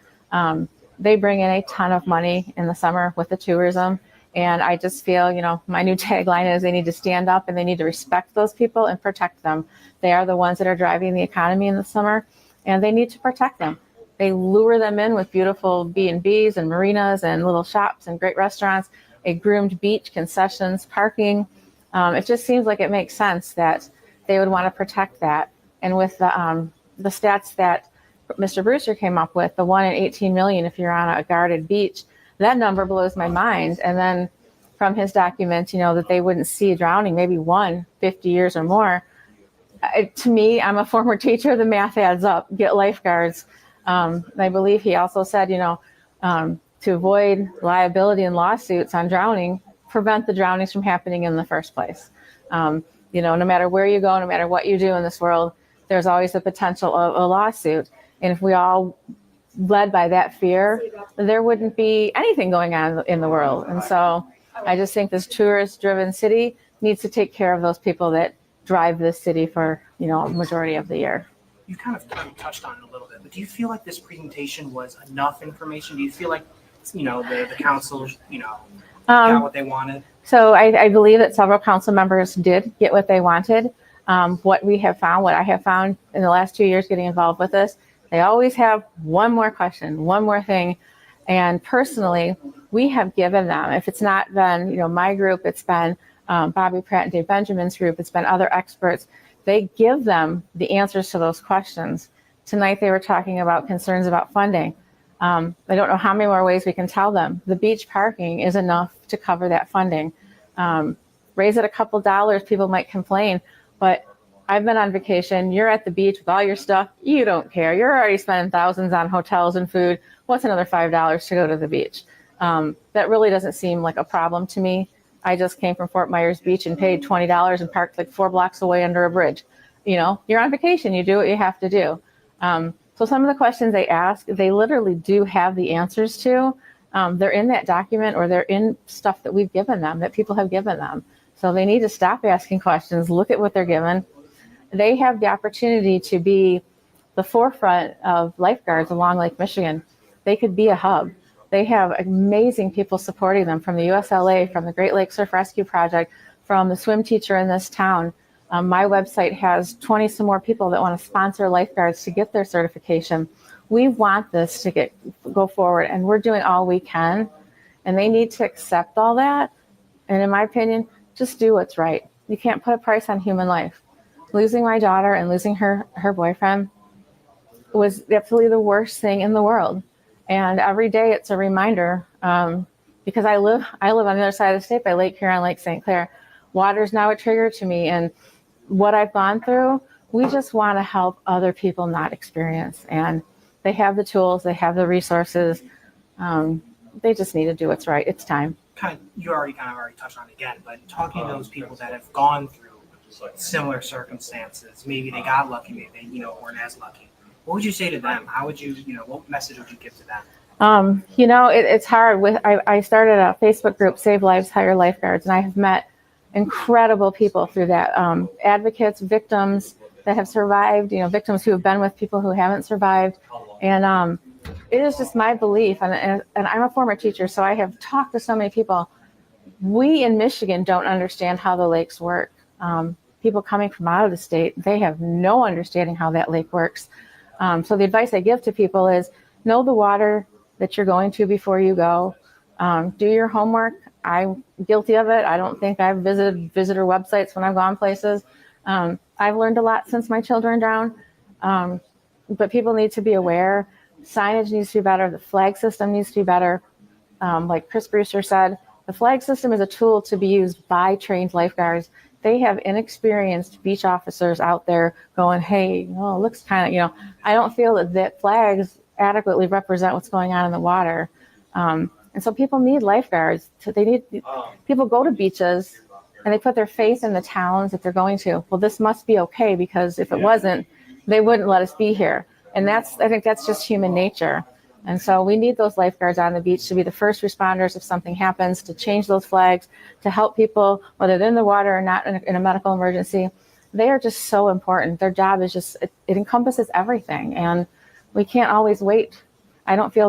They bring in a ton of money in the summer with the tourism. And I just feel, my new tagline is they need to stand up and they need to respect those people and protect them. They are the ones that are driving the economy in the summer, and they need to protect them. They lure them in with beautiful B&Bs and marinas and little shops and great restaurants, a groomed beach, concessions, parking. It just seems like it makes sense that they would want to protect that. And with the stats that Mr. Brewster came up with, the 1 in 18 million if you're on a guarded beach, that number blows my mind. And then from his document, that they wouldn't see drowning, maybe 50 years or more. To me, I'm a former teacher, the math adds up. Get lifeguards. I believe he also said, to avoid liability and lawsuits on drowning, prevent the drownings from happening in the first place. No matter where you go, no matter what you do in this world, there's always the potential of a lawsuit. And if we all led by that fear, there wouldn't be anything going on in the world. And so I just think this tourist-driven city needs to take care of those people that drive this city for, a majority of the year. You kind of touched on it a little bit, but do you feel like this presentation was enough information? Do you feel like, the council, got what they wanted? So I believe that several council members did get what they wanted. What I have found in the last 2 years getting involved with this, they always have one more question, one more thing. And personally, we have given them, if it's not been, my group, it's been Bobby Pratt and Dave Benjamin's group, it's been other experts. They give them the answers to those questions. Tonight, they were talking about concerns about funding. I don't know how many more ways we can tell them. The beach parking is enough to cover that funding. Raise it a couple dollars, people might complain, but I've been on vacation. You're at the beach with all your stuff. You don't care. You're already spending thousands on hotels and food. What's another $5 to go to the beach? That really doesn't seem like a problem to me. I just came from Fort Myers Beach and paid $20 and parked like 4 blocks away under a bridge. you're on vacation, you do what you have to do. So some of the questions they ask, they literally do have the answers to. They're in that document, or they're in stuff that we've given them, that people have given them. So they need to stop asking questions, look at what they're given. They have the opportunity to be the forefront of lifeguards along Lake Michigan. They could be a hub. They have amazing people supporting them from the USLA, from the Great Lakes Surf Rescue Project, from the swim teacher in this town. My website has 20 some more people that want to sponsor lifeguards to get their certification. We want this to go forward, and we're doing all we can, and they need to accept all that. And in my opinion, just do what's right. You can't put a price on human life. Losing my daughter and losing her boyfriend was absolutely the worst thing in the world. And every day it's a reminder, because I live on the other side of the state by Lake Huron, Lake St. Clair. Water's now a trigger to me, and what I've gone through, we just want to help other people not experience. And they have the tools, they have the resources. They just need to do what's right. It's time. You already touched on it again, but talking to those people that have gone through similar circumstances, maybe they got lucky, maybe they, weren't as lucky. What would you say to them? How would you, what message would you give to them? It's hard. I started a Facebook group, Save Lives, Hire Lifeguards, and I have met incredible people through that. Advocates, victims that have survived, victims who have been with people who haven't survived. And it is just my belief, and I'm a former teacher, so I have talked to so many people. We in Michigan don't understand how the lakes work. People coming from out of the state, they have no understanding how that lake works. So the advice I give to people is know the water that you're going to before you go. Do your homework. I'm guilty of it. I don't think I've visited visitor websites when I've gone places. I've learned a lot since my children drowned, but people need to be aware. Signage needs to be better. The flag system needs to be better. Like Chris Brewster said, the flag system is a tool to be used by trained lifeguards. They have inexperienced beach officers out there going, hey, it looks kind of, I don't feel that flags adequately represent what's going on in the water. And so people need lifeguards. People go to beaches and they put their faith in the towns that they're going to. Well, this must be okay, because if it wasn't, they wouldn't let us be here. And I think that's just human nature. And so we need those lifeguards on the beach to be the first responders if something happens, to change those flags, to help people, whether they're in the water or not in a medical emergency. They are just so important. Their job is just, it encompasses everything. And we can't always wait. I don't feel